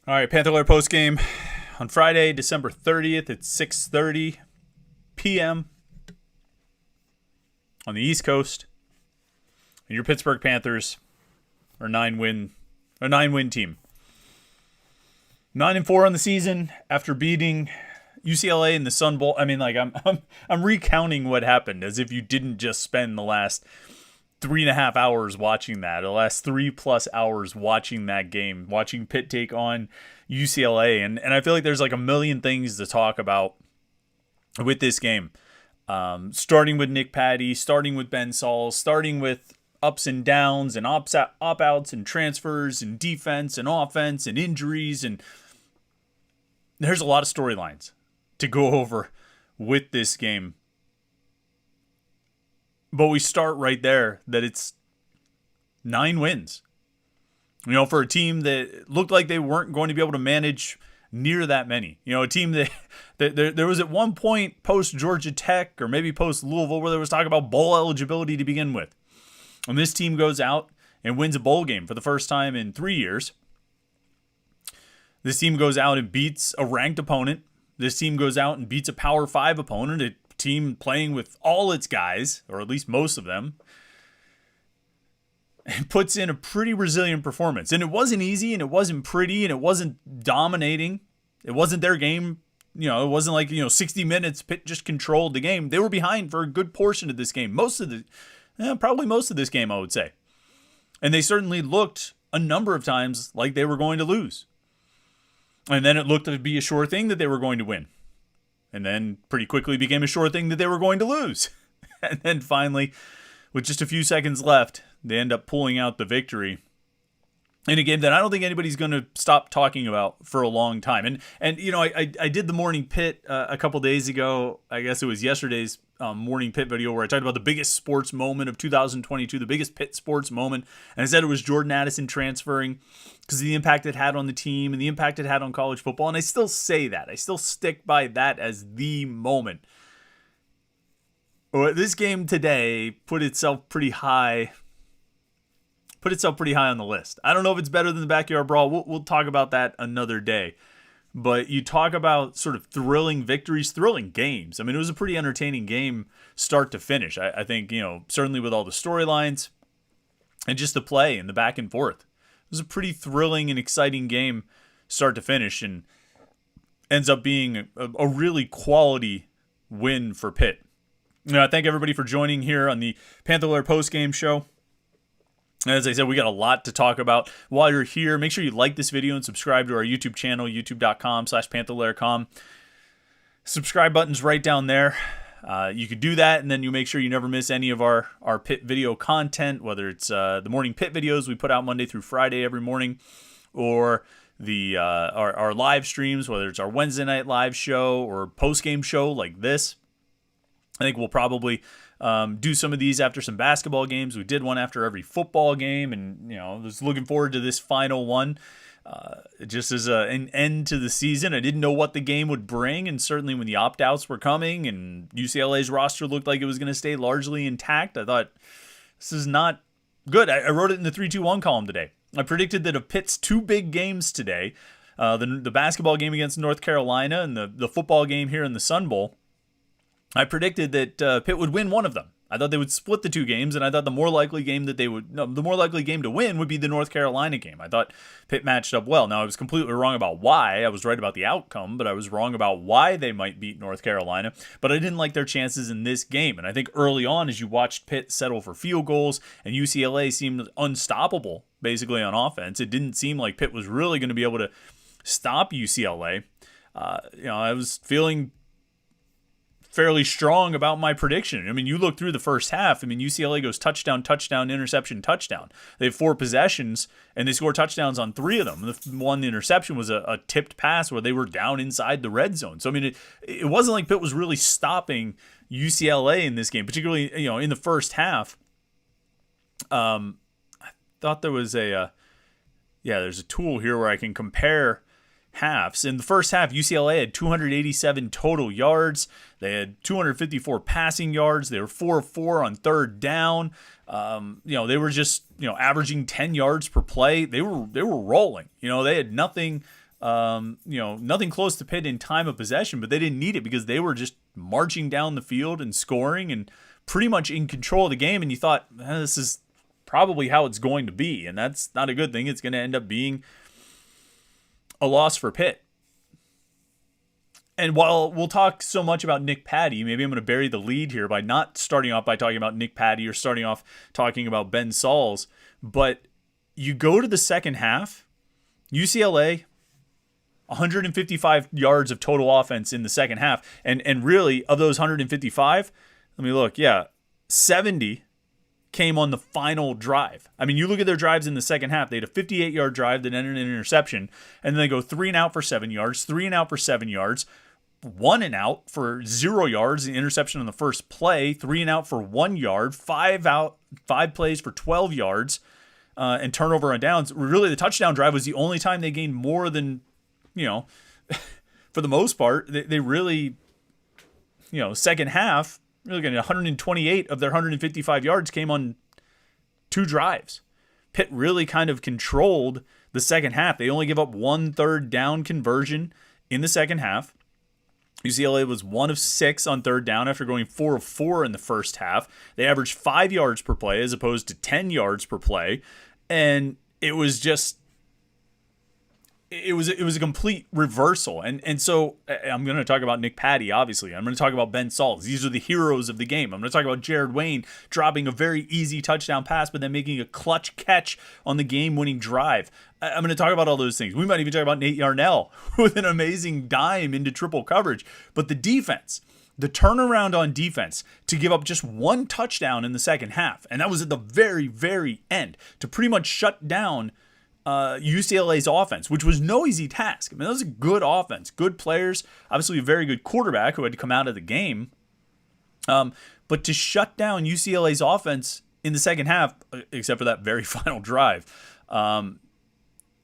All right, Panther-Lair Post-Game on Friday, December 30th at 6:30 p.m. on the East Coast. And your Pittsburgh Panthers are a nine-win team. 9-4 on the season after beating UCLA in the Sun Bowl. I mean, like I'm recounting what happened as if you didn't just spend the last 3.5 hours watching that, the last 3+ hours watching that game, watching Pitt take on UCLA. And I feel like there's like a million things to talk about with this game. Starting with Nick Patty, starting with Ben Sauls, starting with ups and downs and opt-outs and transfers and defense and offense and injuries. And there's a lot of storylines to go over with this game. But we start right there that it's 9 wins. You know, for a team that looked like they weren't going to be able to manage near that many. You know, a team that there was at one point post Georgia Tech or maybe post Louisville where there was talk about bowl eligibility to begin with. And this team goes out and wins a bowl game for the first time in 3 years. This team goes out and beats a ranked opponent. This team goes out and beats a Power 5 opponent, a team playing with all its guys, or at least most of them, and puts in a pretty resilient performance. And it wasn't easy, and it wasn't pretty, and it wasn't dominating. It wasn't their game. You know, it wasn't like, 60 minutes, Pitt just controlled the game. They were behind for a good portion of this game. Probably most of this game, I would say. And they certainly looked a number of times like they were going to lose. And then it looked to be a sure thing that they were going to win. And then pretty quickly became a sure thing that they were going to lose. And then finally, with just a few seconds left, they end up pulling out the victory in a game that I don't think anybody's going to stop talking about for a long time. And I did the Morning Pit a couple days ago. I guess it was yesterday's Morning Pit video where I talked about the biggest sports moment of 2022, the biggest Pitt sports moment. And I said it was Jordan Addison transferring because of the impact it had on the team and the impact it had on college football. And I still say that. I still stick by that as the moment. This game today put itself pretty high on the list. I don't know if it's better than the Backyard Brawl. We'll talk about that another day. But you talk about sort of thrilling victories, thrilling games. I mean, it was a pretty entertaining game start to finish. I think, certainly with all the storylines and just the play and the back and forth. It was a pretty thrilling and exciting game start to finish and ends up being a really quality win for Pitt. I thank everybody for joining here on the Panther-Lair Post-Game show. As I said, we got a lot to talk about. While you're here, make sure you like this video and subscribe to our YouTube channel, youtube.com/Panther-Lair.com. Subscribe button's right down there. You could do that, and then you make sure you never miss any of our Pitt video content, whether it's the morning Pitt videos we put out Monday through Friday every morning, or the our live streams, whether it's our Wednesday night live show or post-game show like this. I think we'll probably do some of these after some basketball games. We did one after every football game, and I was looking forward to this final one. Just as an end to the season. I didn't know what the game would bring, and certainly when the opt-outs were coming and UCLA's roster looked like it was going to stay largely intact, I thought, this is not good. I wrote it in the 3-2-1 column today. I predicted that of Pitt's 2 big games today, the basketball game against North Carolina and the football game here in the Sun Bowl, I predicted that Pitt would win one of them. I thought they would split the 2 games, and I thought the more likely game to win would be the North Carolina game. I thought Pitt matched up well. Now, I was completely wrong about why. I was right about the outcome, but I was wrong about why they might beat North Carolina. But I didn't like their chances in this game. And I think early on, as you watched Pitt settle for field goals, and UCLA seemed unstoppable, basically, on offense, it didn't seem like Pitt was really going to be able to stop UCLA. I was feeling fairly strong about my prediction. I mean, you look through the first half. I mean, UCLA goes touchdown, touchdown, interception, touchdown. They have 4 possessions, and they score touchdowns on 3 of them. The interception was a tipped pass where they were down inside the red zone. So, I mean, it wasn't like Pitt was really stopping UCLA in this game, particularly, in the first half. I thought there was there's a tool here where I can compare halves. In the first half, UCLA had 287 total yards. They had 254 passing yards. They were 4 of 4 on third down. They were just averaging 10 yards per play. They were rolling. They had nothing Nothing close to Pitt in time of possession, but they didn't need it because they were just marching down the field and scoring and pretty much in control of the game. And you thought, this is probably how it's going to be. And that's not a good thing. It's going to end up being a loss for Pitt. And while we'll talk so much about Nick Patty, maybe I'm going to bury the lead here by not starting off by talking about Nick Patty or starting off talking about Ben Sauls. But you go to the second half, UCLA, 155 yards of total offense in the second half. And really, of those 155, let me look. 70 came on the final drive. I mean, you look at their drives in the second half. They had a 58-yard drive that ended in an interception. And then they go 3 and out for 7 yards, 3 and out for 7 yards, 1 and out for 0 yards, the interception on the first play, 3 and out for 1 yard, 5 plays for 12 yards, and turnover on downs. Really, the touchdown drive was the only time they gained more than, for the most part, they really, second half, really getting 128 of their 155 yards came on 2 drives. Pitt really kind of controlled the second half. They only give up 1 third down conversion in the second half. UCLA was 1 of 6 on third down after going 4 of 4 in the first half. They averaged 5 yards per play as opposed to 10 yards per play. And it was just, it was a complete reversal. And so I'm going to talk about Nick Patty, obviously. I'm going to talk about Ben Sauls. These are the heroes of the game. I'm going to talk about Jared Wayne dropping a very easy touchdown pass, but then making a clutch catch on the game-winning drive. I'm going to talk about all those things. We might even talk about Nate Yarnell with an amazing dime into triple coverage. But the defense, the turnaround on defense to give up just 1 touchdown in the second half, and that was at the very, very end, to pretty much shut down UCLA's offense, which was no easy task. I mean, that was a good offense, good players, obviously a very good quarterback who had to come out of the game. But to shut down UCLA's offense in the second half, except for that very final drive,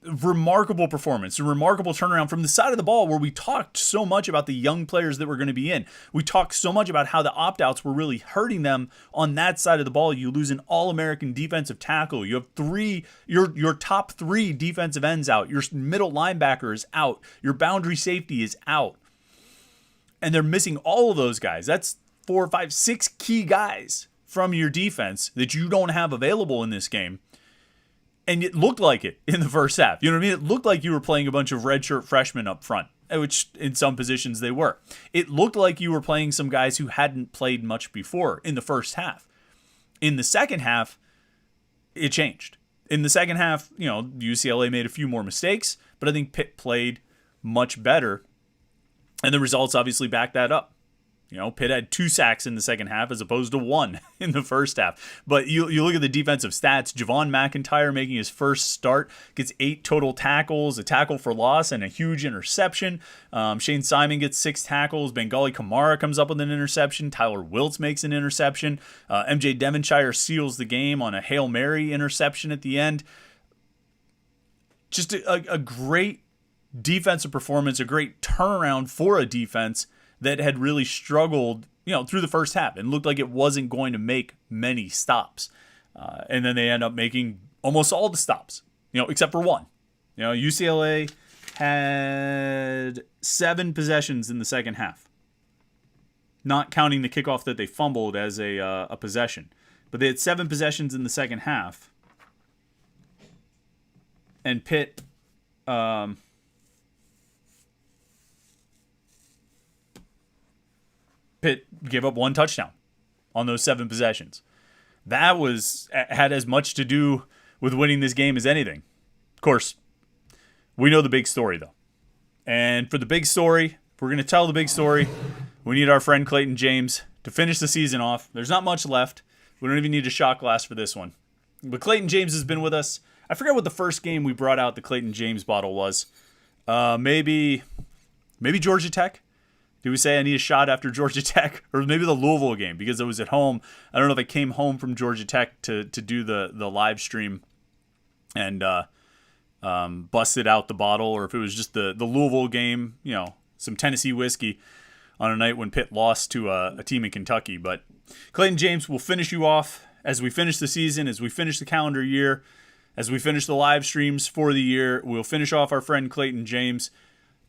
remarkable performance, a remarkable turnaround from the side of the ball where we talked so much about the young players that were going to be in. We talked so much about how the opt-outs were really hurting them on that side of the ball. You lose an all-American defensive tackle. You have your top 3 defensive ends out. Your middle linebacker is out. Your boundary safety is out. And they're missing all of those guys. That's 4, 5, 6 key guys from your defense that you don't have available in this game. And it looked like it in the first half. You know what I mean? It looked like you were playing a bunch of redshirt freshmen up front, which in some positions they were. It looked like you were playing some guys who hadn't played much before in the first half. In the second half, it changed. In the second half, UCLA made a few more mistakes, but I think Pitt played much better. And the results obviously back that up. Pitt had 2 sacks in the second half as opposed to 1 in the first half. But you look at the defensive stats. Javon McIntyre making his first start gets 8 total tackles, a tackle for loss, and a huge interception. Shane Simon gets 6 tackles. Bengali Kamara comes up with an interception. Tyler Wiltz makes an interception. MJ Devonshire seals the game on a Hail Mary interception at the end. Just a great defensive performance, a great turnaround for a defense that had really struggled, through the first half and looked like it wasn't going to make many stops. And then they end up making almost all the stops, except for 1. UCLA had 7 possessions in the second half, not counting the kickoff that they fumbled as a possession. But they had 7 possessions in the second half. And Pitt... Pitt gave up 1 touchdown on those 7 possessions. That had as much to do with winning this game as anything. Of course, we know the big story, though. And for the big story, if we're going to tell the big story, we need our friend Clayton James to finish the season off. There's not much left. We don't even need a shot glass for this one. But Clayton James has been with us. I forget what the first game we brought out the Clayton James bottle was. Maybe Georgia Tech? Did we say I need a shot after Georgia Tech? Or maybe the Louisville game because I was at home. I don't know if I came home from Georgia Tech to do the live stream and busted out the bottle, or if it was just the Louisville game, some Tennessee whiskey on a night when Pitt lost to a team in Kentucky. But Clayton James will finish you off as we finish the season, as we finish the calendar year. as we finish the live streams for the year. We'll finish off our friend Clayton James.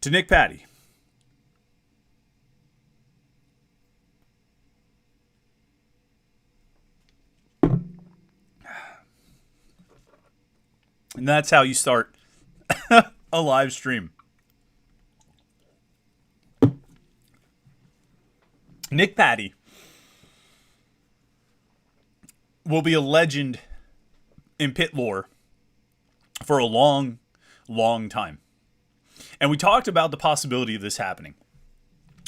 To Nick Patty. And that's how you start a live stream. Nick Patty will be a legend in Pitt lore for a long, long time. And we talked about the possibility of this happening.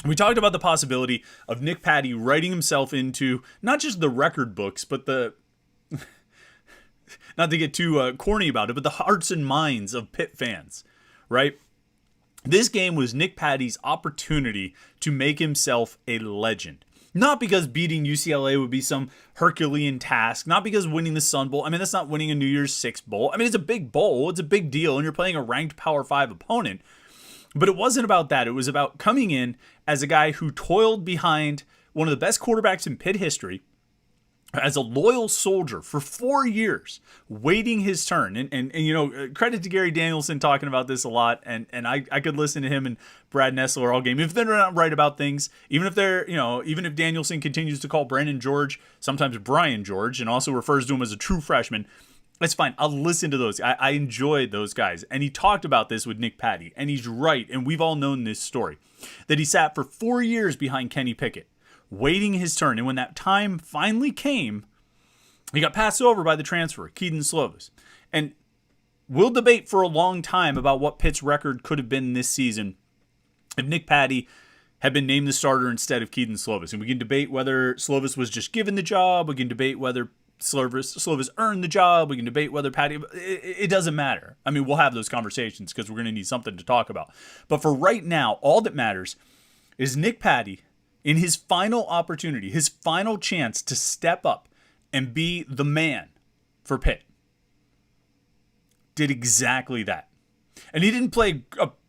We talked about the possibility of Nick Patty writing himself into not just the record books, but the, not to get too corny about it, but the hearts and minds of Pitt fans, right? This game was Nick Patty's opportunity to make himself a legend. Not because beating UCLA would be some Herculean task. Not because winning the Sun Bowl. I mean, that's not winning a New Year's Six bowl. I mean, it's a big bowl. It's a big deal. And you're playing a ranked Power 5 opponent. But it wasn't about that. It was about coming in as a guy who toiled behind one of the best quarterbacks in Pitt history, as a loyal soldier for 4 years, waiting his turn. And you know, credit to Gary Danielson talking about this a lot. And I could listen to him and Brad Nessler all game. If they're not right about things, even if they're, you know, even if Danielson continues to call Brandon George, sometimes Brian George, and also refers to him as a true freshman, that's fine. I'll listen to those. I enjoyed those guys. And he talked about this with Nick Patty. And he's right. And we've all known this story. That he sat for 4 years behind Kenny Pickett, waiting his turn. And when that time finally came, he got passed over by the transfer, Kedon Slovis. And we'll debate for a long time about what Pitt's record could have been this season if Nick Patty had been named the starter instead of Kedon Slovis. And we can debate whether Slovis was just given the job. We can debate whether Slovis earned the job. We can debate whether Patty... It doesn't matter. I mean, we'll have those conversations because we're going to need something to talk about. But for right now, all that matters is Nick Patty, in his final opportunity, his final chance to step up and be the man for Pitt, did exactly that. And he didn't play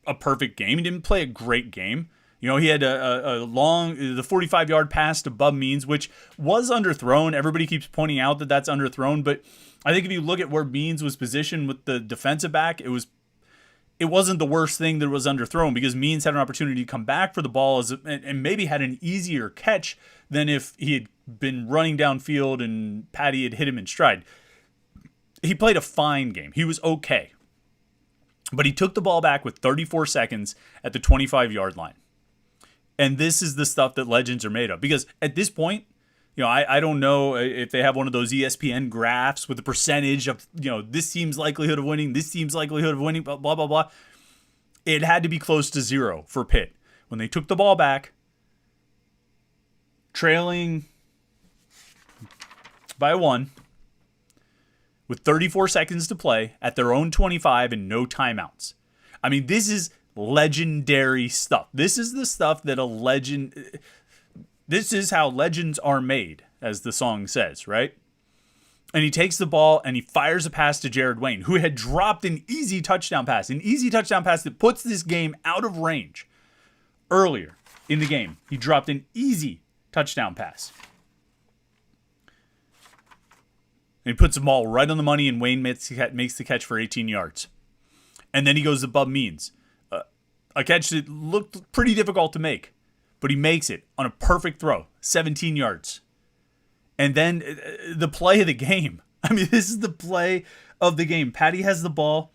a perfect game. He didn't play a great game. You know, he had a long, the 45-yard pass to Bub Means, which was underthrown. Everybody keeps pointing out that that's underthrown. But I think if you look at where Means was positioned with the defensive back, it wasn't the worst thing that was underthrown, because Means had an opportunity to come back for the ball and maybe had an easier catch than if he had been running downfield and Patty had hit him in stride. He played a fine game. He was okay. But he took the ball back with 34 seconds at the 25-yard line. And this is the stuff that legends are made of. Because at this point, you know, I don't know if they have one of those ESPN graphs with the percentage of, you know, this team's likelihood of winning, this team's likelihood of winning, blah, blah, blah, blah. It had to be close to zero for Pitt. When they took the ball back, trailing by 1, with 34 seconds to play at their own 25 and no timeouts. I mean, this is legendary stuff. This is the stuff that a legend... This is how legends are made, as the song says, right? And he takes the ball and he fires a pass to Jared Wayne, who had dropped an easy touchdown pass. An easy touchdown pass that puts this game out of range. Earlier in the game, he dropped an easy touchdown pass. And he puts the ball right on the money, and Wayne makes the catch for 18 yards. And then he goes to Bub Means. A catch that looked pretty difficult to make, but he makes it on a perfect throw, 17 yards. And then the play of the game. I mean, this is the play of the game. Patty has the ball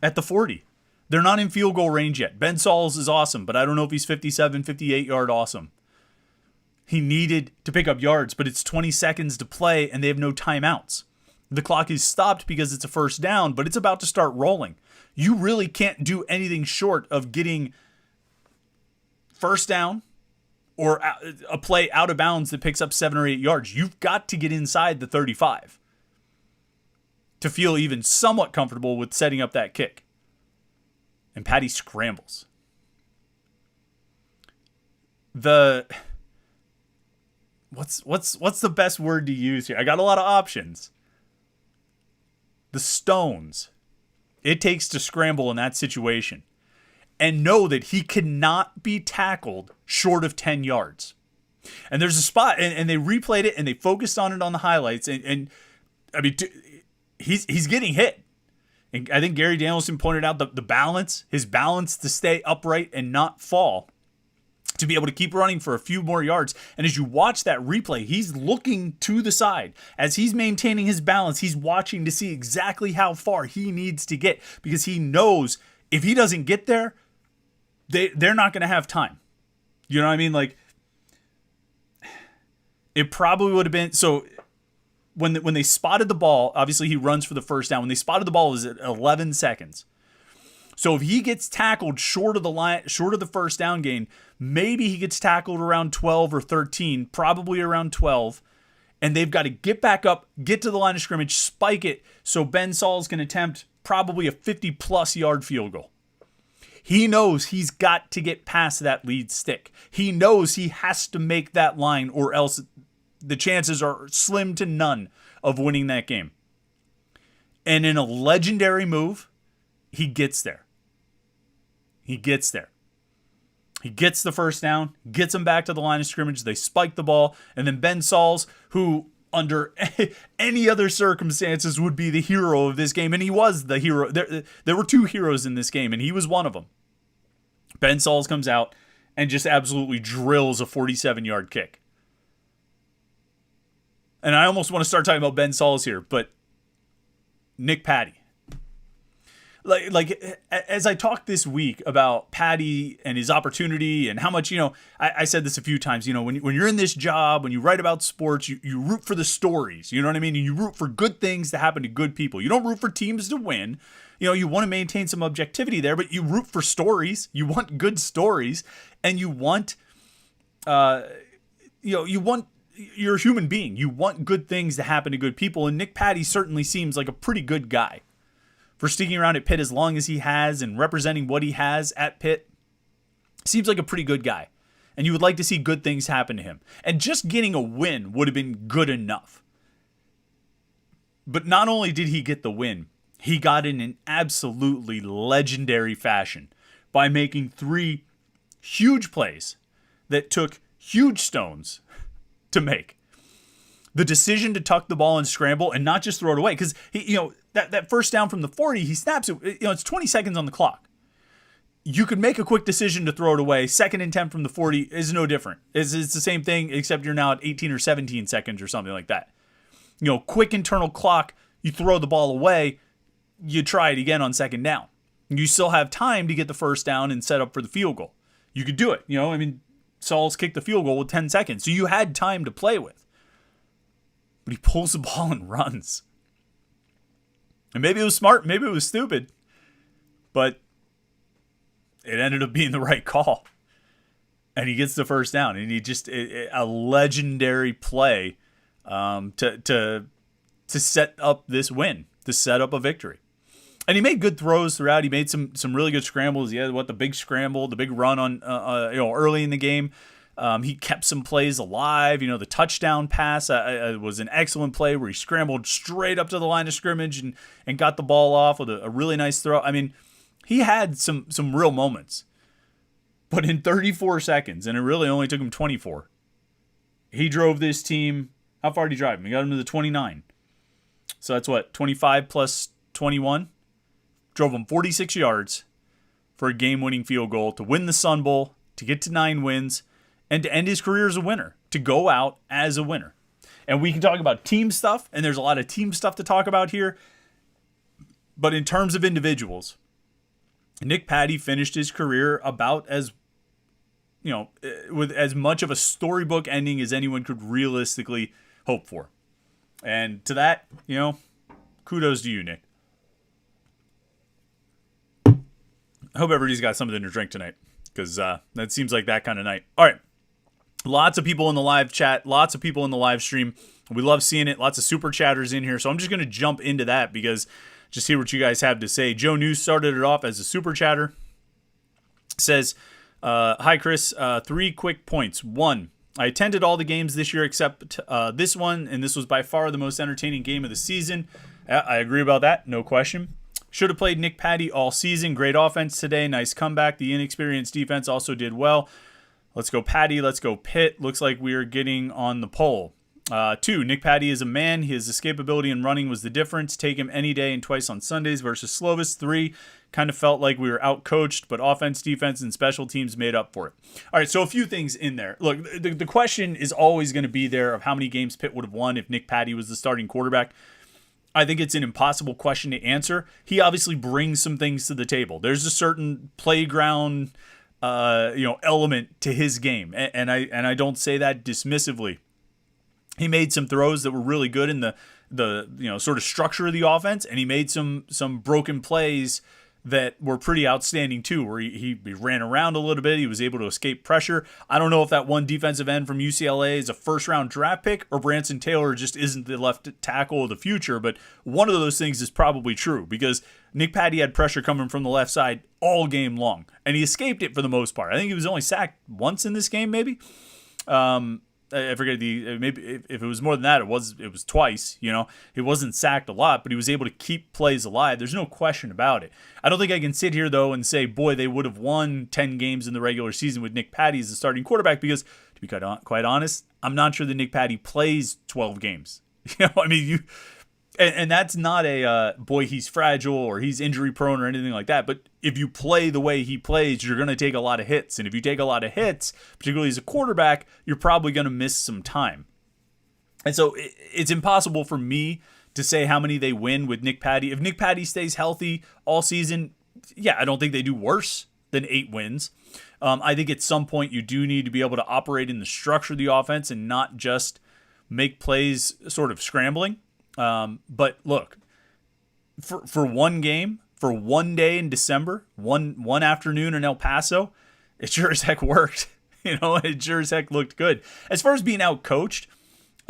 at the 40. They're not in field goal range yet. Ben Sauls is awesome, but I don't know if he's 57, 58-yard awesome. He needed to pick up yards, but it's 20 seconds to play, and they have no timeouts. The clock is stopped because it's a first down, but it's about to start rolling. You really can't do anything short of getting first down or a play out of bounds that picks up 7 or 8 yards. You've got to get inside the 35 to feel even somewhat comfortable with setting up that kick. And Patty scrambles. What's the best word to use here? I got a lot of options. The stones it takes to scramble in that situation, and know that he cannot be tackled short of 10 yards. And there's a spot, and they replayed it, and they focused on it on the highlights, and I mean, he's getting hit. And I think Gary Danielson pointed out the balance, his balance to stay upright and not fall, to be able to keep running for a few more yards. And as you watch that replay, he's looking to the side. As he's maintaining his balance, he's watching to see exactly how far he needs to get, because he knows if he doesn't get there, they're not going to have time. You know what I mean? Like, it probably would have been, so when they spotted the ball, obviously he runs for the first down. When they spotted the ball, it was at 11 seconds. So if he gets tackled short of the line, short of the first down gain, maybe he gets tackled around 12 or 13, probably around 12, and they've got to get back up, get to the line of scrimmage, spike it, so Ben Sauls can attempt probably a 50-plus yard field goal. He knows he's got to get past that lead stick. He knows he has to make that line, or else the chances are slim to none of winning that game. And in a legendary move, he gets there. He gets there. He gets the first down, gets him back to the line of scrimmage. They spike the ball. And then Ben Sauls, who under any other circumstances would be the hero of this game, and he was the hero. There were two heroes in this game, and he was one of them. Ben Sauls comes out and just absolutely drills a 47-yard kick. And I almost want to start talking about Ben Sauls here, but Nick Patty. Like as I talked this week about Patty and his opportunity and how much, I said this a few times, when you're in this job, when you write about sports, you root for the stories, you know what I mean? And you root for good things to happen to good people. You don't root for teams to win. You want to maintain some objectivity there, but you root for stories. You want good stories, and you want, you're a human being. You want good things to happen to good people. And Nick Patty certainly seems like a pretty good guy for sticking around at Pitt as long as he has and representing what he has at Pitt. Seems like a pretty good guy. And you would like to see good things happen to him. And just getting a win would have been good enough. But not only did he get the win, he got in an absolutely legendary fashion by making 3 huge plays that took huge stones to make. The decision to tuck the ball and scramble and not just throw it away, because that first down from the 40, he snaps it. It's 20 seconds on the clock. You could make a quick decision to throw it away. 2nd and 10 from the 40 is no different. It's the same thing, except you're now at 18 or 17 seconds or something like that. Quick internal clock. You throw the ball away. You try it again on 2nd down. You still have time to get the first down and set up for the field goal. You could do it. Sauls kicked the field goal with 10 seconds, so you had time to play with. But he pulls the ball and runs. And maybe it was smart, maybe it was stupid, but it ended up being the right call. And he gets the first down, and he just a legendary play to set up this win, to set up a victory. And he made good throws throughout. He made some really good scrambles. He had the big scramble, the big run on early in the game. He kept some plays alive. The touchdown pass was an excellent play where he scrambled straight up to the line of scrimmage and got the ball off with a really nice throw. I mean, he had some real moments. But in 34 seconds, and it really only took him 24, he drove this team. How far did he drive him? He got him to the 29. So that's what, 25 plus 21? Drove him 46 yards for a game-winning field goal to win the Sun Bowl, to get to 9 wins, and to end his career as a winner, to go out as a winner. And we can talk about team stuff, and there's a lot of team stuff to talk about here. But in terms of individuals, Nick Patty finished his career about as, with as much of a storybook ending as anyone could realistically hope for. And to that, kudos to you, Nick. I hope everybody's got something to drink tonight, because that seems like that kind of night. All right. Lots of people in the live chat. Lots of people in the live stream. We love seeing it. Lots of super chatters in here. So I'm just going to jump into that because just hear what you guys have to say. Joe News started it off as a super chatter. Says, hi, Chris. 3 quick points. 1, I attended all the games this year except this one, and this was by far the most entertaining game of the season. I agree about that. No question. Should have played Nick Patty all season. Great offense today. Nice comeback. The inexperienced defense also did well. Let's go Patty. Let's go Pitt. Looks like we are getting on the pole. 2, Nick Patty is a man. His escapability in running was the difference. Take him any day and twice on Sundays versus Slovis. 3, kind of felt like we were outcoached, but offense, defense, and special teams made up for it. All right, so a few things in there. Look, the question is always going to be there of how many games Pitt would have won if Nick Patty was the starting quarterback. I think it's an impossible question to answer. He brings some things to the table. There's a certain playground, element to his game, and I don't say that dismissively. He made some throws that were really good in the sort of structure of the offense, and he made some broken plays that were pretty outstanding too, where he ran around a little bit. He was able to escape pressure. I don't know if that one defensive end from UCLA is a first-round draft pick or Branson Taylor just isn't the left tackle of the future, but one of those things is probably true because Nick Patty had pressure coming from the left side all game long, and he escaped it for the most part. I think he was only sacked once in this game, maybe. I forget maybe if it was more than that, it was twice. He wasn't sacked a lot, but he was able to keep plays alive. There's no question about it. I don't think I can sit here though and say, boy, they would have won 10 games in the regular season with Nick Patty as the starting quarterback because, to be quite honest, I'm not sure that Nick Patty plays 12 games. And that's not a, boy, he's fragile or he's injury prone or anything like that. But if you play the way he plays, you're going to take a lot of hits. And if you take a lot of hits, particularly as a quarterback, you're probably going to miss some time. And so it's impossible for me to say how many they win with Nick Patty. If Nick Patty stays healthy all season, I don't think they do worse than 8 wins. I think at some point you do need to be able to operate in the structure of the offense and not just make plays sort of scrambling. But look, for one game, for one day in December, one afternoon in El Paso, it sure as heck worked. It sure as heck looked good. As far as being out coached,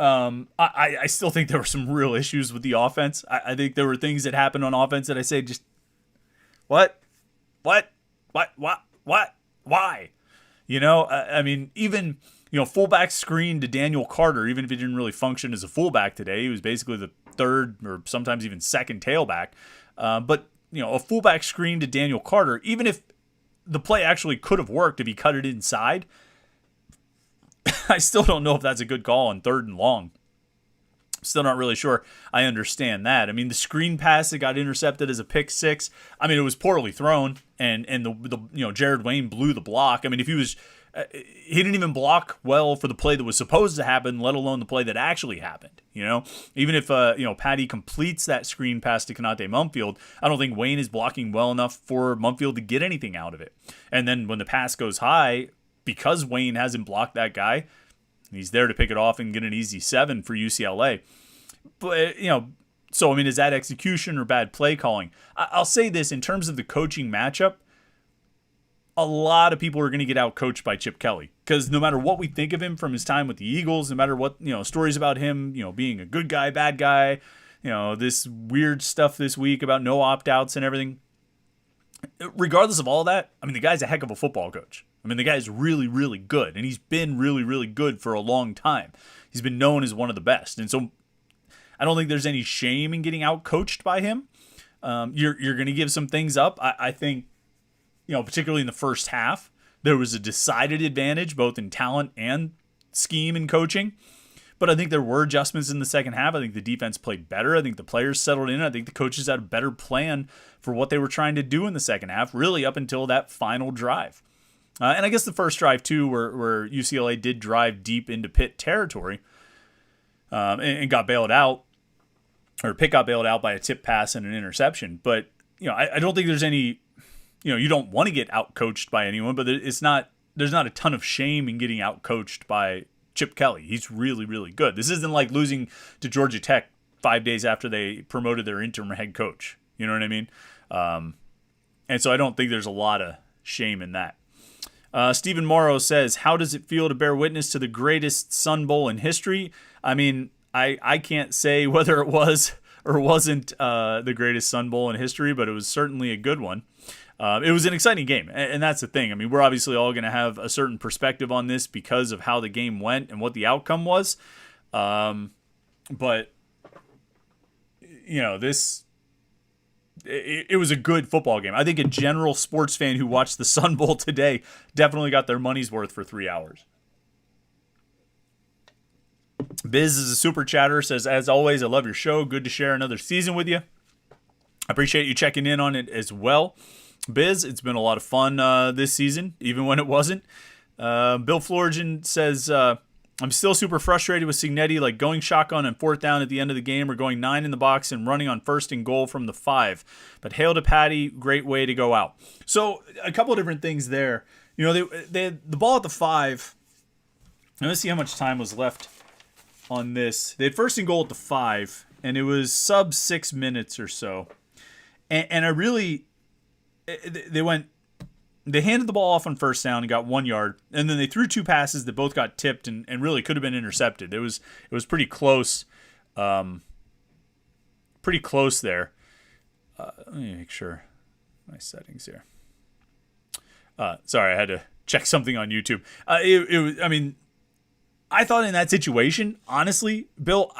I still think there were some real issues with the offense. I think there were things that happened on offense that I say just, what, why? Even fullback screen to Daniel Carter, even if he didn't really function as a fullback today, he was basically the third or sometimes even second tailback. But a fullback screen to Daniel Carter, even if the play actually could have worked if he cut it inside, I still don't know if that's a good call on 3rd and long. Still not really sure I understand that. The screen pass that got intercepted as a pick 6, it was poorly thrown, and the Jared Wayne blew the block. If he was, he didn't even block well for the play that was supposed to happen, let alone the play that actually happened. Even if Patty completes that screen pass to Konate Mumfield, I don't think Wayne is blocking well enough for Mumfield to get anything out of it. And then when the pass goes high, because Wayne hasn't blocked that guy, he's there to pick it off and get an easy 7 for UCLA. But, so, is that execution or bad play calling? I'll say this, in terms of the coaching matchup, a lot of people are going to get out coached by Chip Kelly. Because no matter what we think of him from his time with the Eagles, no matter what, stories about him, being a good guy, bad guy, this weird stuff this week about no opt-outs and everything. Regardless of all that, the guy's a heck of a football coach. The guy's really, really good, and he's been really, really good for a long time. He's been known as one of the best, and so I don't think there's any shame in getting out-coached by him. You're going to give some things up. I think, particularly in the first half, there was a decided advantage both in talent and scheme and coaching. But I think there were adjustments in the second half. I think the defense played better. I think the players settled in. I think the coaches had a better plan for what they were trying to do in the second half, really up until that final drive. And I guess the first drive, too, where UCLA did drive deep into Pitt territory and got bailed out, or Pitt got bailed out by a tip pass and an interception. But, I don't think there's any, you don't want to get out-coached by anyone, but there's not a ton of shame in getting out-coached by Chip Kelly. He's really, really good. This isn't like losing to Georgia Tech 5 days after they promoted their interim head coach. You know what I mean? And so I don't think there's a lot of shame in that. Stephen Morrow says, how does it feel to bear witness to the greatest Sun Bowl in history? I can't say whether it was or wasn't the greatest Sun Bowl in history, but it was certainly a good one. It was an exciting game, and that's the thing. We're obviously all going to have a certain perspective on this because of how the game went and what the outcome was. But, it was a good football game. I think a general sports fan who watched the Sun Bowl today definitely got their money's worth for 3 hours. Biz is a super chatter, says, as always, I love your show. Good to share another season with you. I appreciate you checking in on it as well. Biz, it's been a lot of fun this season, even when it wasn't. Bill Florigen says, I'm still super frustrated with Cignetti, like going shotgun and fourth down at the end of the game or going 9 in the box and running on first and goal from the 5. But hail to Patty, great way to go out. So a couple of different things there. You know, they had the ball at the 5. Let's see how much time was left on this. They had first and goal at the 5, and it was sub 6 minutes or so. And I really, they handed the ball off on first down and got 1 yard, and then they threw 2 passes that both got tipped and really could have been intercepted. It was pretty close, there. Let me make sure my settings here. Sorry, I had to check something on YouTube. It was, I mean, I thought in that situation, honestly, Bill,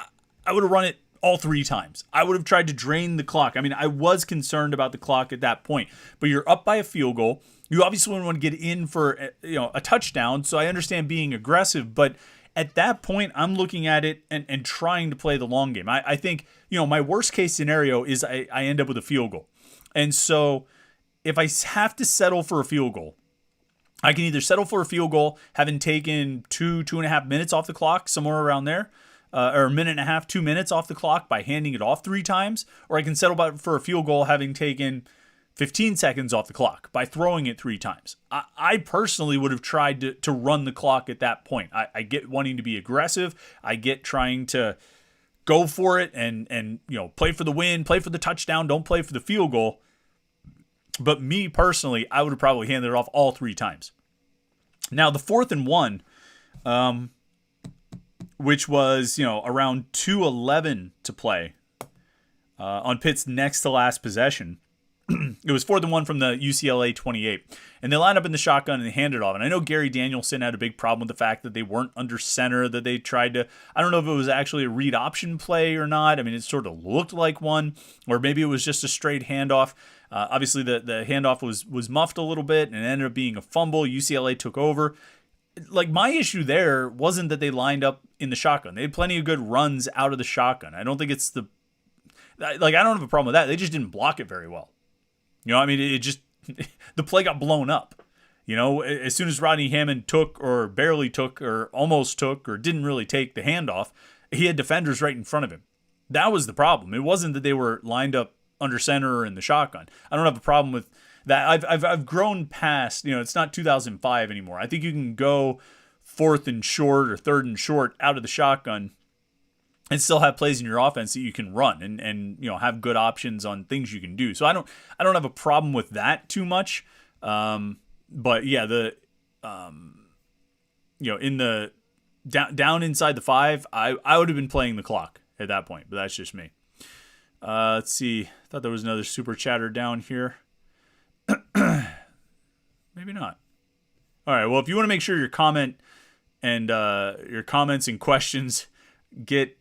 I would have run it all 3 times. I would have tried to drain the clock. I mean, I was concerned about the clock at that point, but you're up by a field goal. You obviously want to get in for a touchdown, so I understand being aggressive, but at that point, I'm looking at it and trying to play the long game. I think, my worst case scenario is I end up with a field goal. And so if I have to settle for a field goal, I can either settle for a field goal, having taken 2.5 minutes off the clock, somewhere around there, or a minute and a half, 2 minutes off the clock by handing it off 3 times, or I can settle for a field goal having taken 15 seconds off the clock by throwing it 3 times. I personally would have tried to run the clock at that point. I get wanting to be aggressive. I get trying to go for it and play for the win, play for the touchdown, don't play for the field goal. But me personally, I would have probably handed it off all 3 times. Now, the 4th and 1, which was, around 2:11 to play on Pitt's next to last possession. It was 4th and 1 from the UCLA 28. And they lined up in the shotgun and they handed it off. And I know Gary Danielson had a big problem with the fact that they weren't under center, that they tried to, I don't know if it was actually a read option play or not. I mean, it sort of looked like one, or maybe it was just a straight handoff. Obviously, the handoff was muffed a little bit and it ended up being a fumble. UCLA took over. Like, my issue there wasn't that they lined up in the shotgun. They had plenty of good runs out of the shotgun. I don't think it's I don't have a problem with that. They just didn't block it very well. It just, the play got blown up. As soon as Rodney Hammond took or barely took or almost took or didn't really take the handoff, he had defenders right in front of him. That was the problem. It wasn't that they were lined up under center or in the shotgun. I don't have a problem with that. I've grown past, it's not 2005 anymore. I think you can go 4th and short or 3rd and short out of the shotgun and still have plays in your offense that you can run and have good options on things you can do. So I don't have a problem with that too much. But yeah, in the down inside the 5, I would have been playing the clock at that point, but that's just me. Let's see. I thought there was another super chatter down here. Maybe not. All right. Well, if you want to make sure your comment and your comments and questions get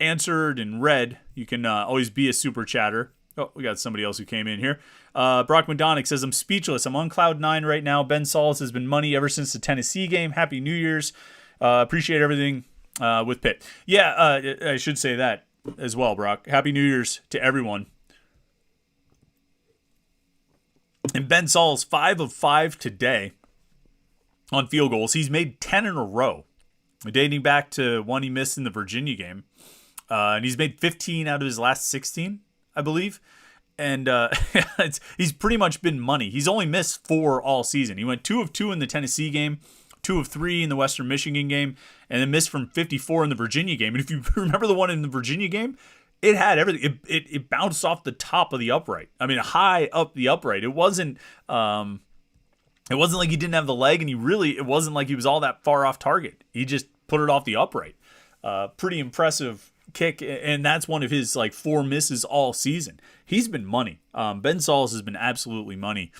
answered and read, you can always be a super chatter. Oh, we got somebody else who came in here. Brock McDonagh says, I'm speechless. I'm on cloud 9 right now. Ben Sauls has been money ever since the Tennessee game. Happy New Year's. Appreciate everything with Pitt. Yeah, I should say that as well, Brock. Happy New Year's to everyone. And Ben Sauls, 5 of 5 today on field goals. He's made 10 in a row, dating back to one he missed in the Virginia game. And he's made 15 out of his last 16, I believe. And he's pretty much been money. He's only missed 4 all season. He went 2 of 2 in the Tennessee game, 2 of 3 in the Western Michigan game, and then missed from 54 in the Virginia game. And if you remember the one in the Virginia game, it had everything. It bounced off the top of the upright. I mean, high up the upright. It wasn't like he didn't have the leg, and it wasn't like he was all that far off target. He just put it off the upright. Pretty impressive kick, and that's one of his 4 misses all season. He's been money. Ben Sauls has been absolutely money.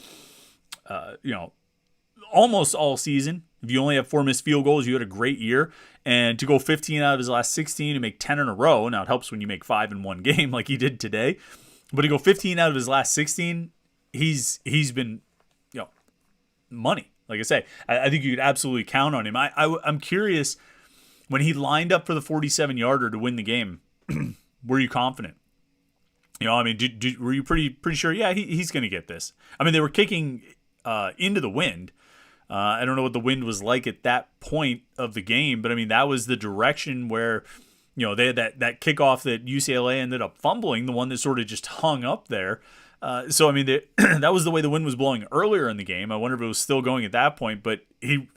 Almost all season. If you only have 4 missed field goals, you had a great year. And to go 15 out of his last 16 and make 10 in a row, now it helps when you make 5 in one game like he did today. But to go 15 out of his last 16, he's been money. Like I say, I think you could absolutely count on him. I'm curious when he lined up for the 47-yarder to win the game, were you confident? I mean, were you pretty sure? Yeah, he's going to get this. I mean, they were kicking into the wind. I don't know what the wind was like at that point of the game, but I mean, that was the direction where, they had that kickoff that UCLA ended up fumbling, the one that sort of just hung up there. So, I mean, that was the way the wind was blowing earlier in the game. I wonder if it was still going at that point, but the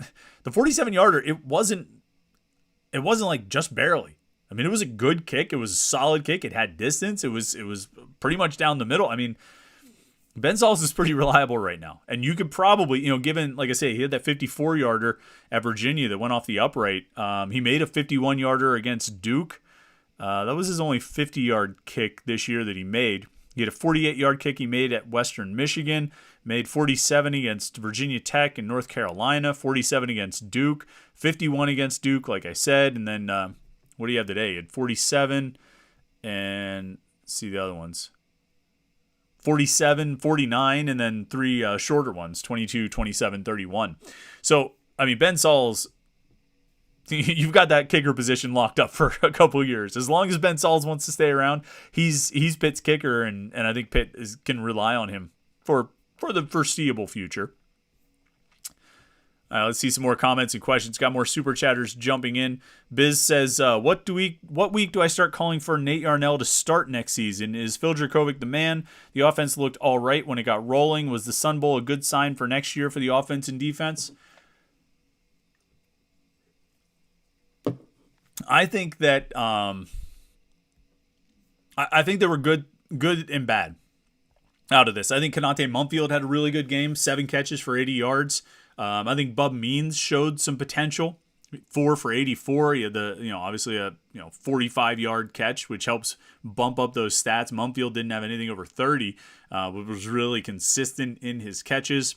47-yarder, it wasn't like just barely. I mean, it was a good kick. It was a solid kick. It had distance. It was pretty much down the middle. I mean, Ben Sauls is pretty reliable right now. And you could probably, given, like I say, he had that 54-yarder at Virginia that went off the upright. He made a 51-yarder against Duke. That was his only 50-yard kick this year that he made. He had a 48-yard kick he made at Western Michigan, made 47 against Virginia Tech and North Carolina, 47 against Duke, 51 against Duke, like I said. And then what do you have today? He had 47 and see the other ones. 47, 49, and then three shorter ones, 22, 27, 31. So, I mean, Ben Sauls, you've got that kicker position locked up for a couple of years. As long as Ben Sauls wants to stay around, he's Pitt's kicker, and I think Pitt can rely on him for the foreseeable future. Let's see some more comments and questions. Got more super chatters jumping in. Biz says, what week do I start calling for Nate Yarnell to start next season? Is Phil Dracovic the man? The offense looked all right when it got rolling. Was the Sun Bowl a good sign for next year for the offense and defense? I think that I think there were good and bad out of this. I think Konate Mumfield had a really good game, 7 catches for 80 yards. I think Bub Means showed some potential, 4 for 84. He had obviously a 45-yard catch, which helps bump up those stats. Mumfield didn't have anything over 30, but was really consistent in his catches.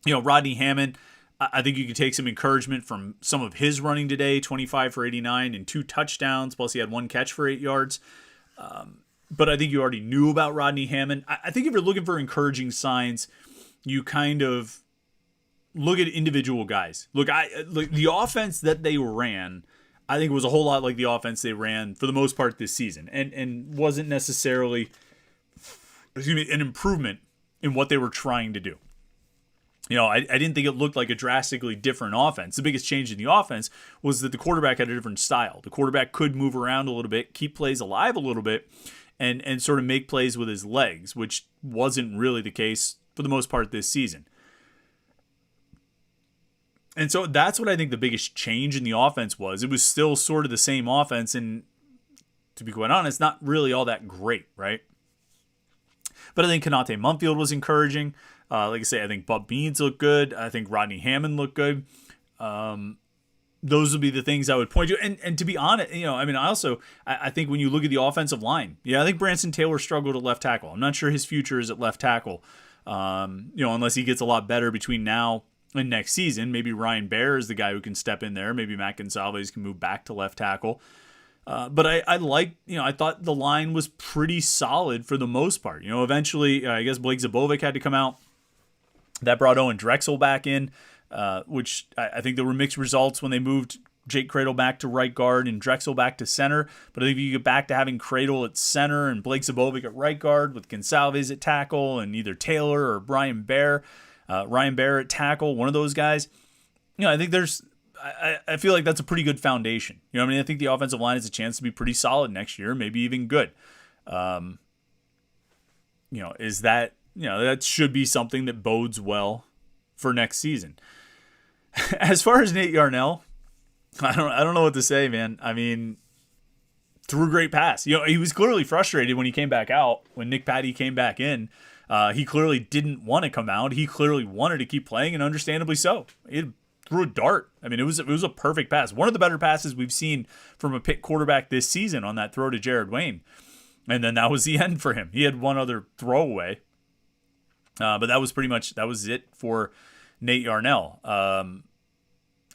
Rodney Hammond, I think you could take some encouragement from some of his running today, 25 for 89 and 2 touchdowns, plus he had 1 catch for 8 yards. But I think you already knew about Rodney Hammond. I think if you're looking for encouraging signs, you kind of look at individual guys. Look, the offense that they ran, I think was a whole lot like the offense they ran for the most part this season, and wasn't necessarily, an improvement in what they were trying to do. I didn't think it looked like a drastically different offense. The biggest change in the offense was that the quarterback had a different style. The quarterback could move around a little bit, keep plays alive a little bit, and sort of make plays with his legs, which wasn't really the case for the most part this season. And so that's what I think the biggest change in the offense was. It was still sort of the same offense, and to be quite honest, not really all that great, right? But I think Konate Mumfield was encouraging. Like I say, I think Bub Means looked good. I think Rodney Hammond looked good. Those would be the things I would point to. And to be honest, I think when you look at the offensive line, I think Branson Taylor struggled at left tackle. I'm not sure his future is at left tackle, unless he gets a lot better between now and next season. Maybe Ryan Baer is the guy who can step in there. Maybe Matt Gonsalves can move back to left tackle. But I thought the line was pretty solid for the most part. Eventually, I guess Blake Zabovic had to come out. That brought Owen Drexel back in, which I think there were mixed results when they moved Jake Cradle back to right guard and Drexel back to center. But I think if you get back to having Cradle at center and Blake Zabovic at right guard with Gonsalves at tackle and either Taylor or Ryan Baer at tackle, one of those guys, I think I feel like that's a pretty good foundation. I think the offensive line has a chance to be pretty solid next year, maybe even good. That should be something that bodes well for next season. As far as Nate Yarnell, I don't know what to say, man. I mean, threw a great pass. He was clearly frustrated when he came back out, when Nick Patty came back in. He clearly didn't want to come out. He clearly wanted to keep playing, and understandably so. He threw a dart. I mean, it was a perfect pass. One of the better passes we've seen from a Pitt quarterback this season on that throw to Jared Wayne. And then that was the end for him. He had one other throwaway. But that was it for Nate Yarnell.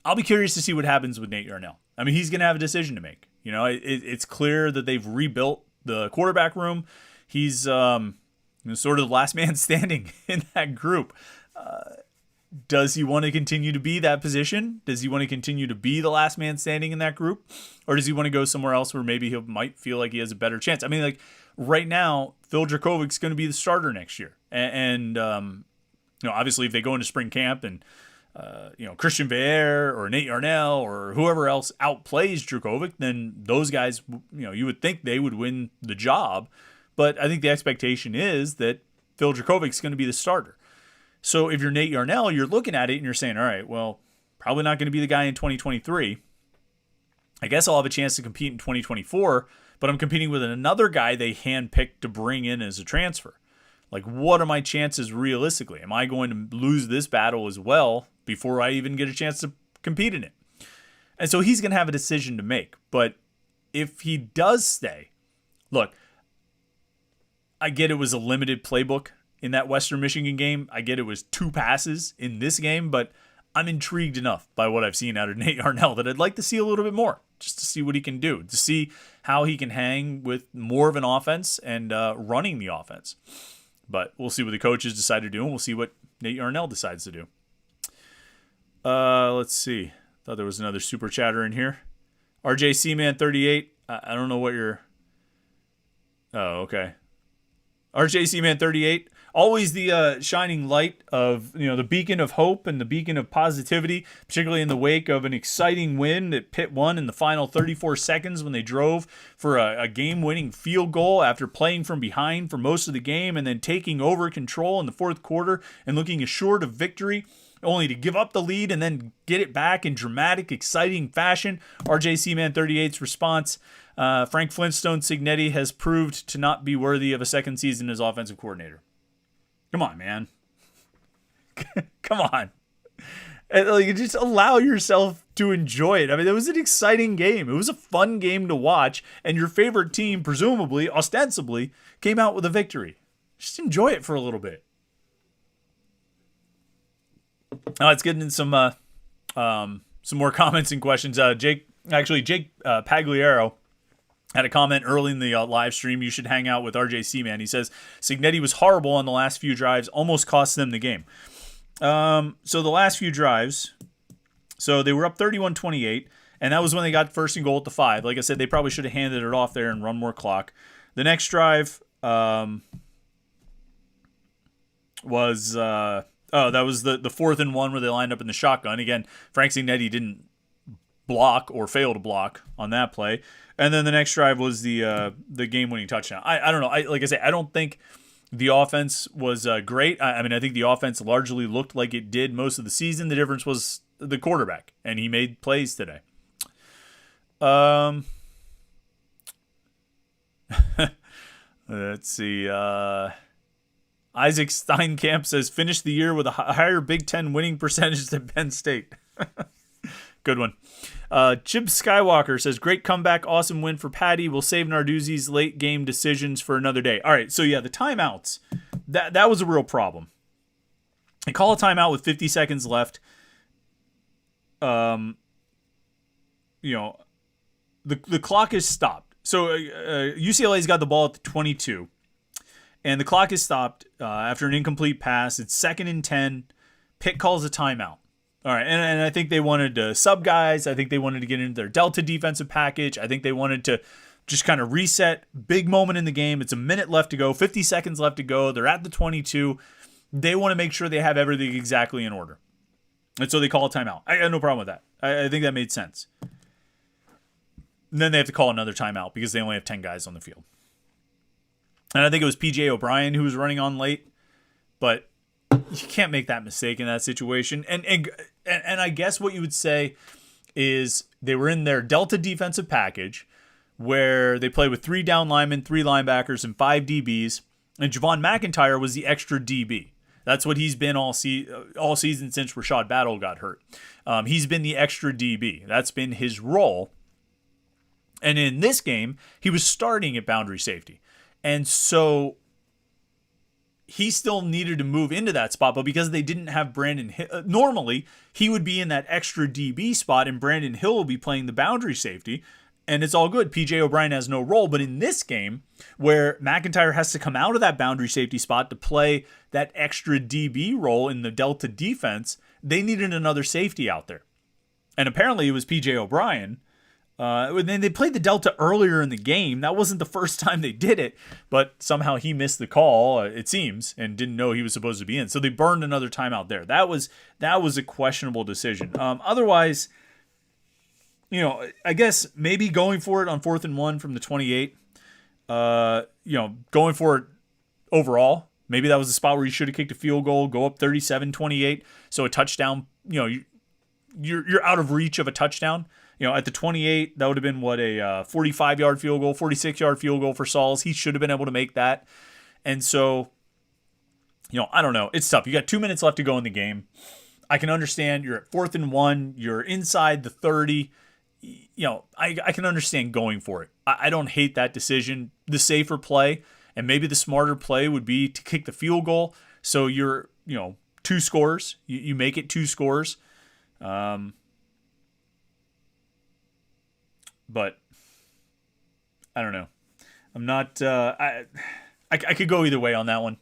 I'll be curious to see what happens with Nate Yarnell. I mean, he's going to have a decision to make. It's clear that they've rebuilt the quarterback room. He's sort of the last man standing in that group. does he want to continue to be that position? Does he want to continue to be the last man standing in that group? Or does he want to go somewhere else where maybe he might feel like he has a better chance? I mean, like right now, Phil Drakovic's going to be the starter next year. And obviously if they go into spring camp and, Christian Veer or Nate Yarnell or whoever else outplays Dracovic, then those guys, you would think they would win the job. But I think the expectation is that Phil Drakovic's going to be the starter. So if you're Nate Yarnell, you're looking at it and you're saying, all right, well, probably not going to be the guy in 2023. I guess I'll have a chance to compete in 2024, but I'm competing with another guy they handpicked to bring in as a transfer. Like, what are my chances realistically? Am I going to lose this battle as well before I even get a chance to compete in it? And so he's going to have a decision to make. But if he does stay, look, I get it was a limited playbook in that Western Michigan game. I get it was 2 passes in this game, but I'm intrigued enough by what I've seen out of Nate Yarnell that I'd like to see a little bit more, just to see what he can do, to see how he can hang with more of an offense and running the offense. But we'll see what the coaches decide to do, and we'll see what Nate Yarnell decides to do. Let's see. Thought there was another super chatter in here. RJ Seaman 38. I don't know what you're... Oh, okay. RJ Seaman 38. Always the shining light of, the beacon of hope and the beacon of positivity, particularly in the wake of an exciting win that Pitt won in the final 34 seconds when they drove for a game-winning field goal after playing from behind for most of the game and then taking over control in the fourth quarter and looking assured of victory, only to give up the lead and then get it back in dramatic, exciting fashion. RJ Seaman 38's response, Frank Flintstone Cignetti has proved to not be worthy of a second season as offensive coordinator. Come on, man. Come on. Like, just allow yourself to enjoy it. I mean, it was an exciting game. It was a fun game to watch, and your favorite team, presumably, ostensibly, came out with a victory. Just enjoy it for a little bit. Now let's get into some more comments and questions. Jake Pagliaro had a comment early in the live stream. You should hang out with RJ Seaman. He says, Cignetti was horrible on the last few drives, almost cost them the game. So the last few drives, so they were up 31-28, and that was when they got first and goal at the 5. Like I said, they probably should have handed it off there and run more clock. The next drive was that was the 4th and 1 where they lined up in the shotgun. Again, Frank Cignetti didn't block or fail to block on that play. And then the next drive was the game-winning touchdown. I don't know. Like I say, I don't think the offense was great. I mean, I think the offense largely looked like it did most of the season. The difference was the quarterback, and he made plays today. Let's see. Isaac Steinkamp says, finish the year with a higher Big Ten winning percentage than Penn State. Good one. Chib Skywalker says, great comeback, awesome win for Patty. We'll save Narduzzi's late game decisions for another day. All right, so yeah, the timeouts, that was a real problem. They call a timeout with 50 seconds left. The clock is stopped. So UCLA's got the ball at the 22, and the clock is stopped after an incomplete pass. It's 2nd and 10. Pitt calls a timeout. All right, and I think they wanted to sub guys. I think they wanted to get into their Delta defensive package. I think they wanted to just kind of reset. Big moment in the game. It's a minute left to go, 50 seconds left to go. They're at the 22. They want to make sure they have everything exactly in order. And so they call a timeout. I have no problem with that. I think that made sense. And then they have to call another timeout because they only have 10 guys on the field. And I think it was P.J. O'Brien who was running on late. But you can't make that mistake in that situation. And I guess what you would say is they were in their Delta defensive package where they play with 3 down linemen, 3 linebackers, and 5 DBs. And Javon McIntyre was the extra DB. That's what he's been all season since Rashad Battle got hurt. He's been the extra DB. That's been his role. And in this game, he was starting at boundary safety. And so he still needed to move into that spot, but because they didn't have Brandon Hill, normally he would be in that extra DB spot and Brandon Hill will be playing the boundary safety. and it's all good. PJ O'Brien has no role. But in this game, where McIntyre has to come out of that boundary safety spot to play that extra DB role in the Delta defense, they needed another safety out there. And apparently it was PJ O'Brien. Then they played the Delta earlier in the game. That wasn't the first time they did it, but somehow he missed the call, it seems, and didn't know he was supposed to be in. So they burned another timeout there. That was a questionable decision. Otherwise, I guess maybe going for it on 4th and 1 from the 28. Going for it overall. Maybe that was the spot where you should have kicked a field goal, go up 37-28. So a touchdown, you're out of reach of a touchdown. At the 28, that would have been a 45-yard field goal, 46-yard field goal for Sauls. He should have been able to make that. And so, I don't know. It's tough. You got 2 minutes left to go in the game. I can understand you're at 4th and 1. You're inside the 30. I can understand going for it. I don't hate that decision. The safer play and maybe the smarter play would be to kick the field goal. So you're, 2 scores. You make it 2 scores. But I don't know. I'm not. I could go either way on that one.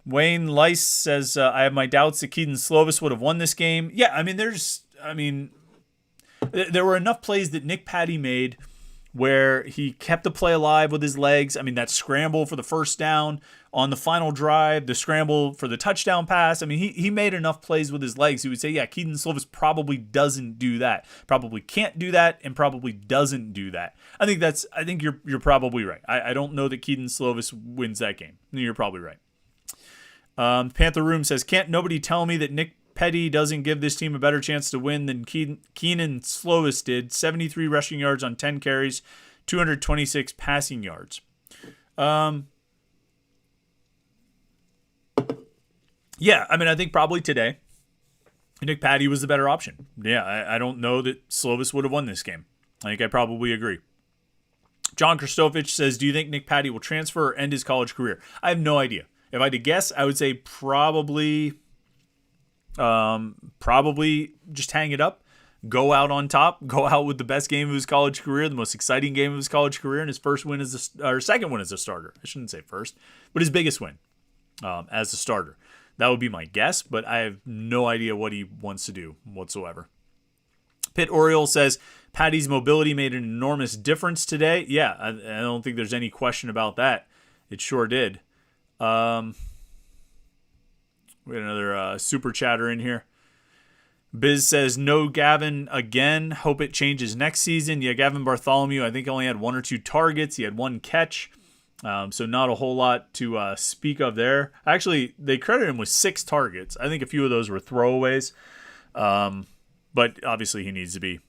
Wayne Lice says, I have my doubts that Keaton Slovis would have won this game. Yeah, there were enough plays that Nick Patty made where he kept the play alive with his legs. That scramble for the first down on the final drive, the scramble for the touchdown pass. He made enough plays with his legs. He would say, yeah, Keaton Slovis probably doesn't do that, probably can't do that, and probably doesn't do that. I think you're probably right. I don't know that Keaton Slovis wins that game. You're probably right. Panther Room says, can't nobody tell me that Nick Petty doesn't give this team a better chance to win than Keenan Slovis did. 73 rushing yards on 10 carries, 226 passing yards. Yeah, I think probably today, Nick Patty was the better option. Yeah, I don't know that Slovis would have won this game. I think I probably agree. John Kristofich says, do you think Nick Patty will transfer or end his college career? I have no idea. If I had to guess, I would say probably just hang it up, go out on top, go out with the best game of his college career, the most exciting game of his college career, and his second win as a starter. I shouldn't say first, but his biggest win as a starter. That would be my guess, but I have no idea what he wants to do whatsoever. Pitt Oriole says, Patty's mobility made an enormous difference today. Yeah, I don't think there's any question about that. It sure did. We got another super chatter in here. Biz says, no Gavin again. Hope it changes next season. Yeah, Gavin Bartholomew, I think only had 1 or 2 targets. He had 1 catch. So not a whole lot to speak of there. Actually, they credit him with 6 targets. I think a few of those were throwaways. But obviously he needs to be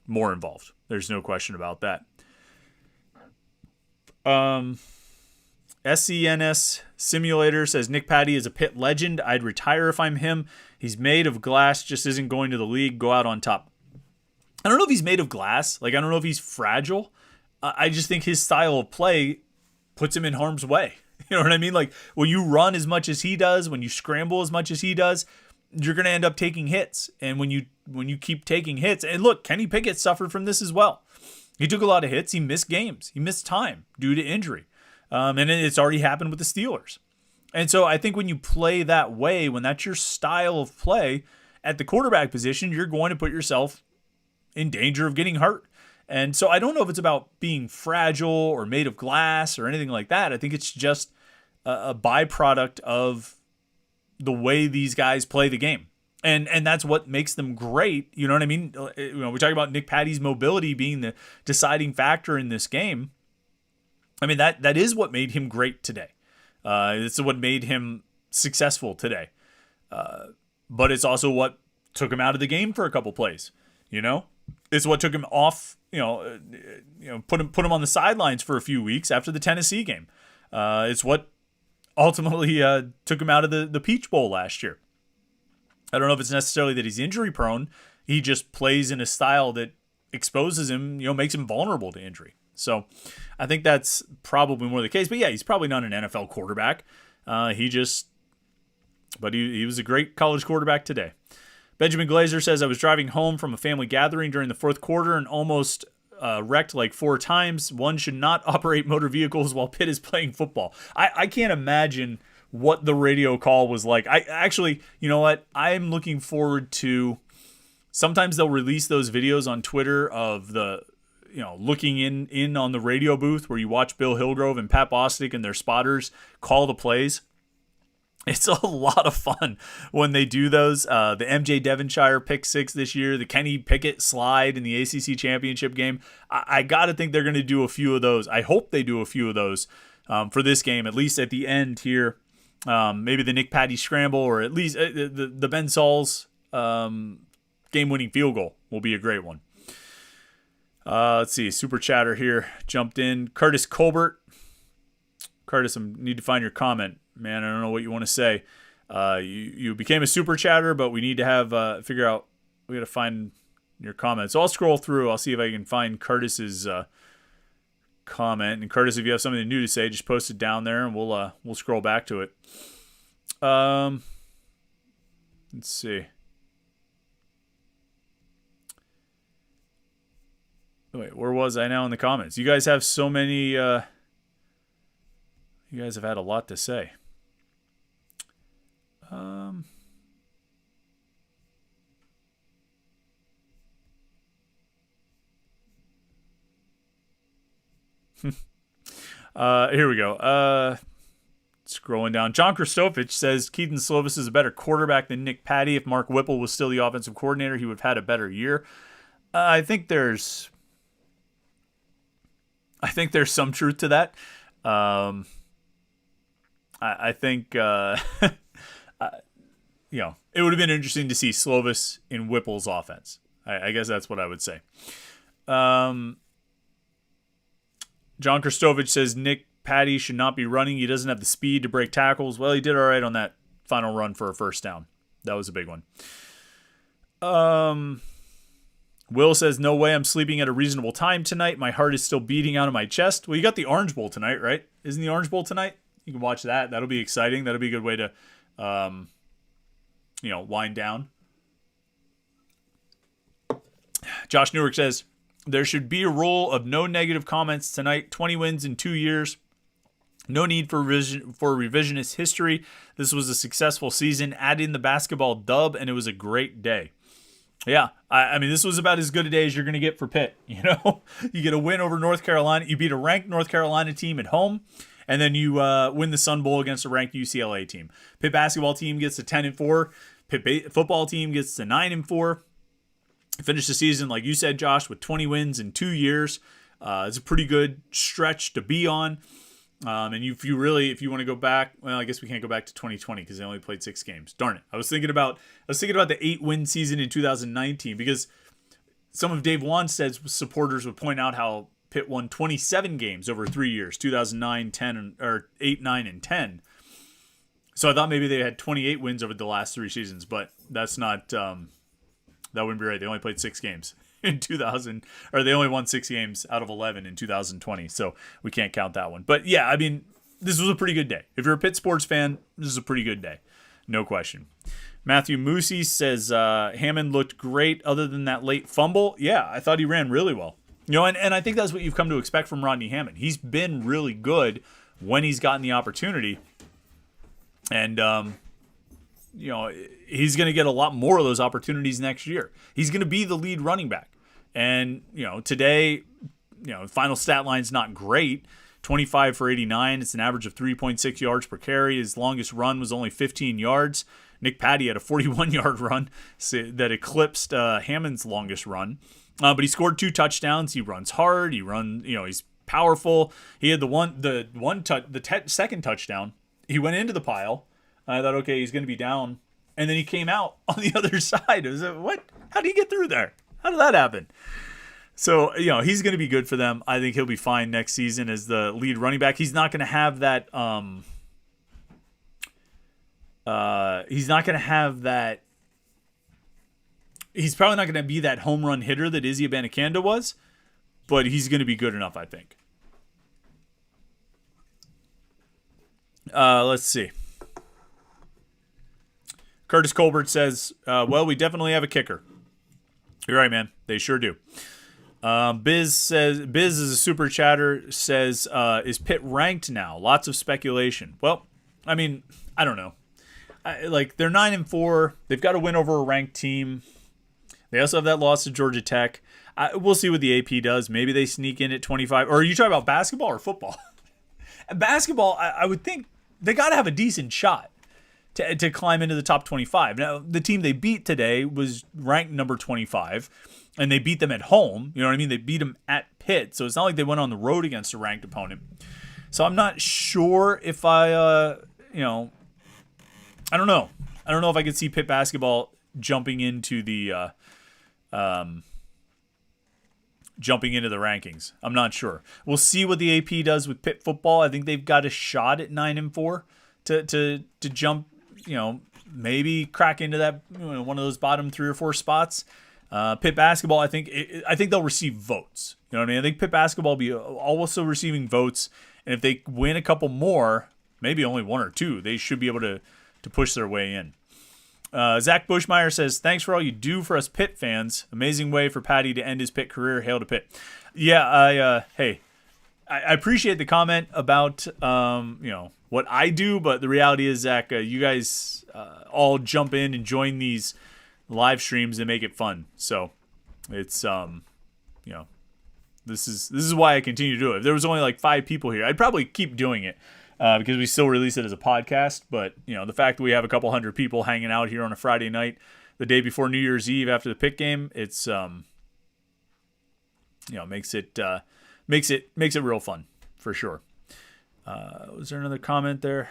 more involved. There's no question about that. SENS Simulator says, Nick Patty is a Pitt legend. I'd retire if I'm him. He's made of glass, just isn't going to the league. Go out on top. I don't know if he's made of glass. I don't know if he's fragile. I just think his style of play puts him in harm's way. You know what I mean? When you run as much as he does, when you scramble as much as he does, you're going to end up taking hits. And when you keep taking hits, and look, Kenny Pickett suffered from this as well. He took a lot of hits. He missed games. He missed time due to injury. And it's already happened with the Steelers. And so I think when you play that way, when that's your style of play at the quarterback position, you're going to put yourself in danger of getting hurt. And so I don't know if it's about being fragile or made of glass or anything like that. I think it's just a byproduct of the way these guys play the game. And that's what makes them great. You know what I mean? We talk about Nick Patty's mobility being the deciding factor in this game. That is what made him great today. It's what made him successful today. But it's also what took him out of the game for a couple plays. It's what took him off. Put him on the sidelines for a few weeks after the Tennessee game. It's what ultimately took him out of the Peach Bowl last year. I don't know if it's necessarily that he's injury prone. He just plays in a style that exposes him, makes him vulnerable to injury. So I think that's probably more the case. But yeah, he's probably not an NFL quarterback. He was a great college quarterback today. Benjamin Glazer says, I was driving home from a family gathering during the fourth quarter and almost wrecked like 4 times. One should not operate motor vehicles while Pitt is playing football. I can't imagine what the radio call was like. I actually, you know what? I'm looking forward to, sometimes they'll release those videos on Twitter of the, looking in on the radio booth where you watch Bill Hillgrove and Pat Bostic and their spotters call the plays. It's a lot of fun when they do those. The MJ Devonshire pick 6 this year, the Kenny Pickett slide in the ACC championship game. I got to think they're going to do a few of those. I hope they do a few of those for this game, at least at the end here. Maybe the Nick Patty scramble, or at least the Ben Sauls game-winning field goal will be a great one. Let's see. Super chatter here jumped in. Curtis Colbert. Curtis, I need to find your comment. Man, I don't know what you want to say. You became a super chatter, but we need to have figure out. We got to find your comment. So I'll scroll through. I'll see if I can find Curtis's comment. And Curtis, if you have something new to say, just post it down there, and we'll scroll back to it. Let's see. Wait, where was I now in the comments? You guys have so many. You guys have had a lot to say. Here we go. Scrolling down. John Kristofich says Keaton Slovis is a better quarterback than Nick Patty. If Mark Whipple was still the offensive coordinator, he would have had a better year. I think there's some truth to that. I think it would have been interesting to see Slovis in Whipple's offense. I guess that's what I would say. John Kristofich says Nick Patty should not be running. He doesn't have the speed to break tackles. Well, he did all right on that final run for a first down. That was a big one. Will says, no way I'm sleeping at a reasonable time tonight. My heart is still beating out of my chest. Well, you got the Orange Bowl tonight, right? Isn't the Orange Bowl tonight? You can watch that. That'll be exciting. That'll be a good way to, wind down. Josh Newark says, there should be a rule of no negative comments tonight. 20 wins in 2 years. No need for revisionist history. This was a successful season. Add in the basketball dub, and it was a great day. Yeah, I mean, this was about as good a day as you're going to get for Pitt. You get a win over North Carolina. You beat a ranked North Carolina team at home, and then you win the Sun Bowl against a ranked UCLA team. Pitt basketball team gets to 10-4. Pitt football team gets to 9-4. Finish the season, like you said, Josh, with 20 wins in 2 years. It's a pretty good stretch to be on. And if you want to go back, well, I guess we can't go back to 2020 because they only played 6 games. Darn it! I was thinking about the 8-win season in 2019 because some of Dave Wanstead's supporters would point out how Pitt won 27 games over 3 years, 2009, 10, or 8, 9, and 10. So I thought maybe they had 28 wins over the last 3 seasons, but that's not. That wouldn't be right. They only played 6 games in 2000, or they only won 6 games out of 11 in 2020. So we can't count that one. But yeah, I mean, this was a pretty good day. If you're a Pitt sports fan, this is a pretty good day. No question. Matthew Moosey says Hammond looked great other than that late fumble. Yeah, I thought he ran really well. And I think that's what you've come to expect from Rodney Hammond. He's been really good when he's gotten the opportunity. And, he's going to get a lot more of those opportunities next year. He's going to be the lead running back. And, today, final stat line's not great. 25 for 89. It's an average of 3.6 yards per carry. His longest run was only 15 yards. Nick Patty had a 41-yard run that eclipsed Hammond's longest run. But he scored 2 touchdowns. He runs hard. He's powerful. He had the second touchdown. He went into the pile. I thought, okay, he's going to be down. And then he came out on the other side. It was what? How did he get through there? How did that happen? So, he's going to be good for them. I think he'll be fine next season as the lead running back. He's not going to have that. He's not going to have that. He's probably not going to be that home run hitter that Izzy Abanikanda was, but he's going to be good enough, I think. Let's see. Curtis Colbert says, well, we definitely have a kicker. You're right, man. They sure do. Biz is a super chatter, says, is Pitt ranked now? Lots of speculation. Well, I mean, I don't know. They're 9-4. They've got to win over a ranked team. They also have that loss to Georgia Tech. We'll see what the AP does. Maybe they sneak in at 25. Or are you talking about basketball or football? Basketball, I would think they got to have a decent shot to climb into the top 25. Now, the team they beat today was ranked number 25, and they beat them at home. You know what I mean? They beat them at Pitt, so it's not like they went on the road against a ranked opponent. So I'm not sure if I don't know. I don't know if I could see Pitt basketball jumping into the rankings. I'm not sure. We'll see what the AP does with Pitt football. I think they've got a shot at 9-4 to jump, maybe crack into that one of those bottom 3 or 4 spots. Pitt basketball, I think they'll receive votes. You know what I mean? I think Pitt basketball will be also receiving votes, and if they win a couple more, maybe only 1 or 2, they should be able to push their way in. Zach Bushmeyer says, thanks for all you do for us Pitt fans. Amazing way for Patty to end his Pitt career. Hail to Pitt. Yeah, I appreciate the comment about, what I do, but the reality is, Zach, you guys all jump in and join these live streams and make it fun. So it's, this is why I continue to do it. If there was only like 5 people here, I'd probably keep doing it. Because we still release it as a podcast, but the fact that we have a couple hundred people hanging out here on a Friday night, the day before New Year's Eve after the Pitt game, it's makes it real fun for sure. Was there another comment there?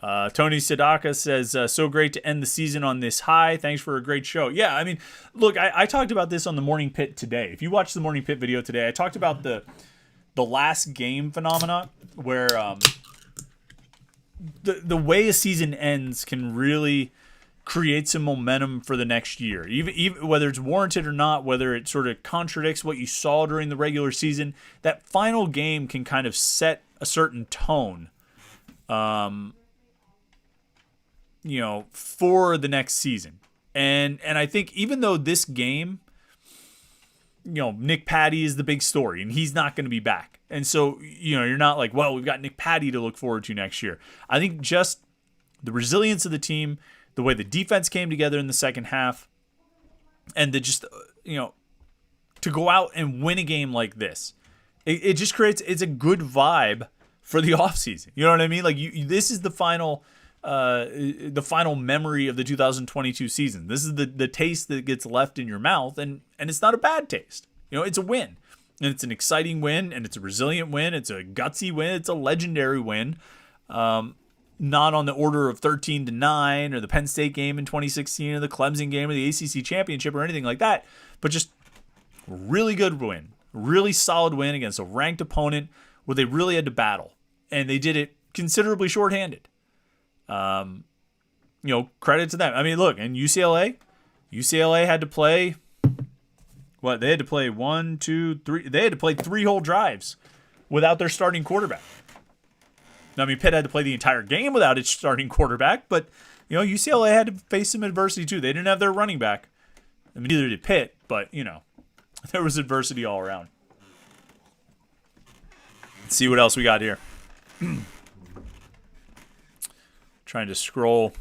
Tony Sadaka says, so great to end the season on this high. Thanks for a great show. Yeah, I mean, look, I talked about this on the Morning Pit today. If you watch the Morning Pit video today, I talked about the last game phenomena where the way a season ends can really create some momentum for the next year. Even whether it's warranted or not, whether it sort of contradicts what you saw during the regular season, that final game can kind of set a certain tone for the next season. And I think even though this game, Nick Patty is the big story, and he's not going to be back. And so, you're not like, well, we've got Nick Patty to look forward to next year. I think just the resilience of the team, the way the defense came together in the second half, and to go out and win a game like this, it just creates, it's a good vibe for the offseason. You know what I mean? Like, this is the final memory of the 2022 season. This is the taste that gets left in your mouth, and it's not a bad taste. It's a win, and it's an exciting win, and it's a resilient win. It's a gutsy win. It's a legendary win. Not on the order of 13-9 or the Penn State game in 2016 or the Clemson game or the ACC championship or anything like that, but just a really good win, really solid win against a ranked opponent where they really had to battle, and they did it considerably shorthanded. Credit to them. I mean, look, and UCLA had to play, they had to play 1, 2, 3. They had to play 3 whole drives without their starting quarterback. I mean, Pitt had to play the entire game without its starting quarterback, but, UCLA had to face some adversity too. They didn't have their running back. I mean, neither did Pitt, but, there was adversity all around. Let's see what else we got here. Trying to scroll.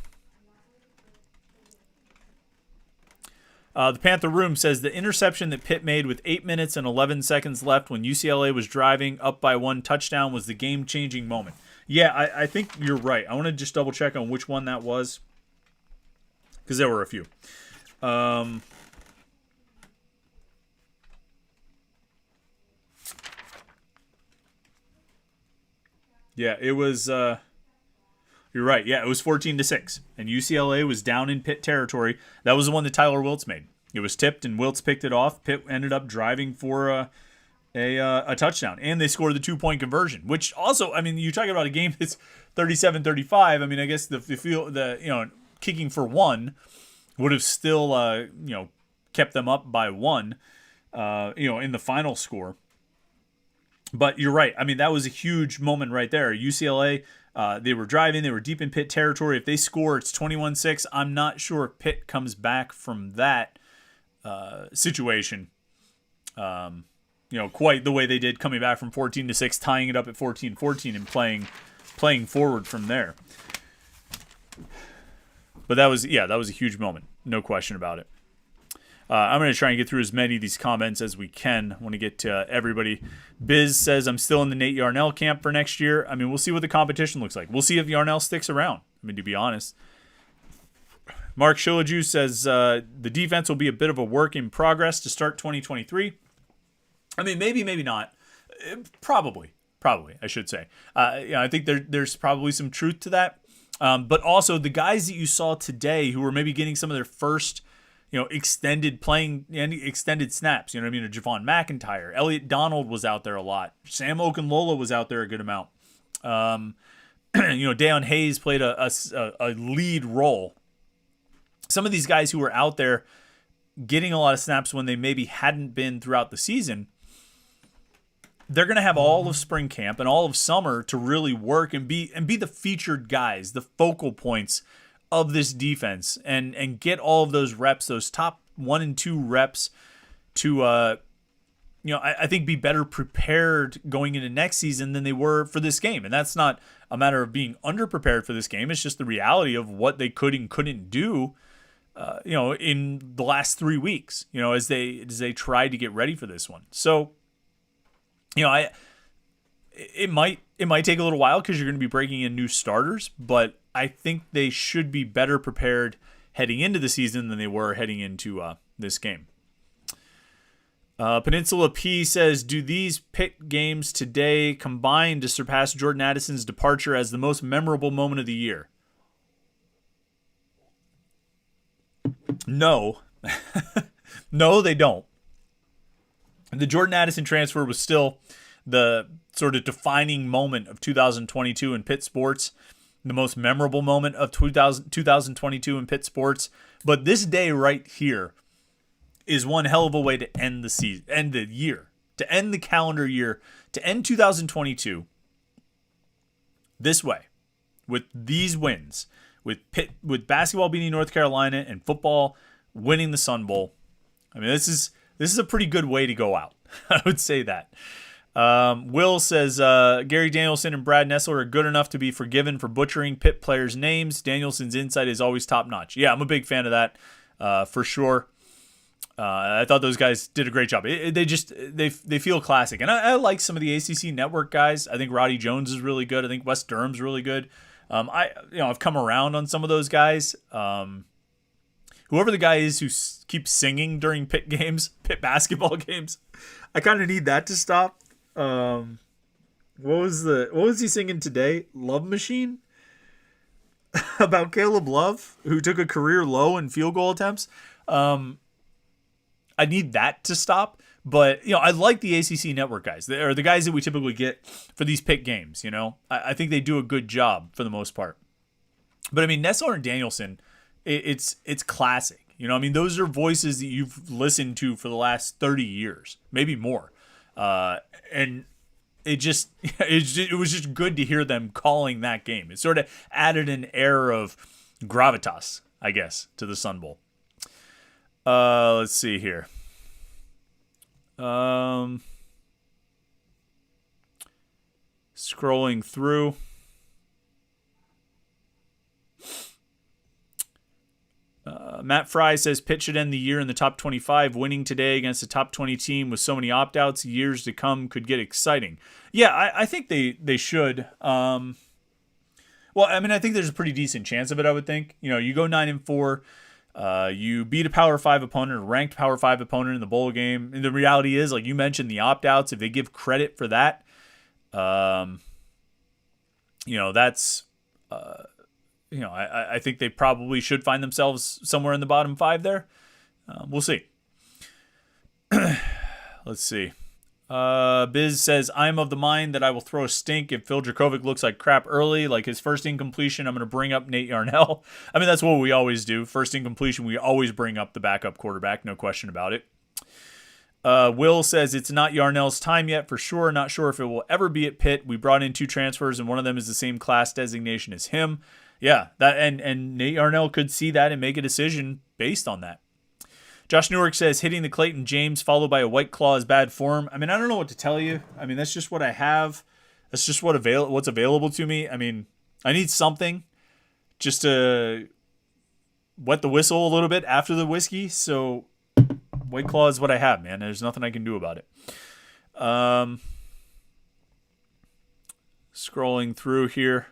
The Panther Room says the interception that Pitt made with 8 minutes and 11 seconds left when UCLA was driving up by 1 touchdown was the game-changing moment. Yeah, I think you're right. I want to just double-check on which one that was, because there were a few. Yeah, it was... You're right. Yeah, it was 14-6, and UCLA was down in Pitt territory. That was the one that Tyler Wiltz made. It was tipped, and Wiltz picked it off. Pitt ended up driving for a touchdown, and they scored the 2-point conversion. Which also, I mean, you're talking about a game that's 37-35. I mean, I guess the kicking for 1 would have still kept them up by 1. In the final score. But you're right. I mean, that was a huge moment right there. UCLA, they were driving. They were deep in Pitt territory. If they score, it's 21-6. I'm not sure if Pitt comes back from that situation, quite the way they did coming back from 14-6, tying it up at 14-14 and playing forward from there. But that was a huge moment. No question about it. I'm going to try and get through as many of these comments as we can. I want to get to everybody. Biz says, I'm still in the Nate Yarnell camp for next year. I mean, we'll see what the competition looks like. We'll see if Yarnell sticks around. I mean, to be honest. Mark Shilaju says, the defense will be a bit of a work in progress to start 2023. I mean, maybe not. Probably, I should say. I think there's probably some truth to that. But also, the guys that you saw today who were maybe getting some of their first extended playing and extended snaps. You know what I mean? Javon McIntyre, Elliot Donald was out there a lot. Sam Okunlola was out there a good amount. Deion Hayes played a lead role. Some of these guys who were out there getting a lot of snaps when they maybe hadn't been throughout the season, they're going to have all of spring camp and all of summer to really work and be the featured guys, the focal points of this defense, and get all of those reps, those top 1 and 2 reps to, I think be better prepared going into next season than they were for this game. And that's not a matter of being underprepared for this game. It's just the reality of what they could and couldn't do, in the last 3 weeks, as they tried to get ready for this one. So, it might take a little while because you're going to be breaking in new starters, but I think they should be better prepared heading into the season than they were heading into this game. Peninsula P says, do these Pitt games today combine to surpass Jordan Addison's departure as the most memorable moment of the year? No. No, they don't. The Jordan Addison transfer was still the sort of defining moment of 2022 in Pitt sports, the most memorable moment of 2022 in Pitt sports. But this day right here is one hell of a way to end the season, end the year, to end the calendar year, to end 2022 this way, with these wins, with Pitt, with basketball beating North Carolina and football winning the Sun Bowl. I mean, this is a pretty good way to go out. I would say that. Will says, Gary Danielson and Brad Nessler are good enough to be forgiven for butchering Pitt players' names. Danielson's insight is always top notch. Yeah, I'm a big fan of that, for sure. I thought those guys did a great job. They feel classic, and I like some of the ACC network guys. I think Roddy Jones is really good. I think Wes Durham's really good. I've come around on some of those guys. Whoever the guy is who keeps singing during Pitt basketball games, I kind of need that to stop. What was he singing today? Love Machine? About Caleb Love, who took a career low in field goal attempts. I need that to stop. But, I like the ACC network guys. They are the guys that we typically get for these Pitt games, I think they do a good job for the most part. But, I mean, Nessler and Danielson, it's classic. Those are voices that you've listened to for the last 30 years, maybe more. And it was just good to hear them calling that game. It sort of added an air of gravitas, I guess, to the Sun Bowl. Let's see here. Scrolling through. Matt Fry says Pitt should end the year in the top 25. Winning today against a top 20 team with so many opt-outs, years to come could get exciting. Yeah, I think they should. I think there's a pretty decent chance of it, I would think. You go 9-4. You beat a Power 5 opponent, a ranked Power 5 opponent in the bowl game. And the reality is, like you mentioned, the opt-outs, if they give credit for that, that's... I think they probably should find themselves somewhere in the bottom 5 there. We'll see. Let's see. Biz says, I'm of the mind that I will throw a stink if Phil Dracovic looks like crap early. Like his first incompletion, I'm going to bring up Nate Yarnell. I mean, that's what we always do. First incompletion, we always bring up the backup quarterback. No question about it. Will says it's not Yarnell's time yet for sure. Not sure if it will ever be at Pitt. We brought in 2 transfers, and one of them is the same class designation as him. Yeah, that and Nate Yarnell could see that and make a decision based on that. Josh Newark says hitting the Clayton James followed by a White Claw is bad form. I mean, I don't know what to tell you. I mean, that's just what I have. That's just what's available to me. I mean, I need something just to wet the whistle a little bit after the whiskey. So White Claw is what I have, man. There's nothing I can do about it. Scrolling through here.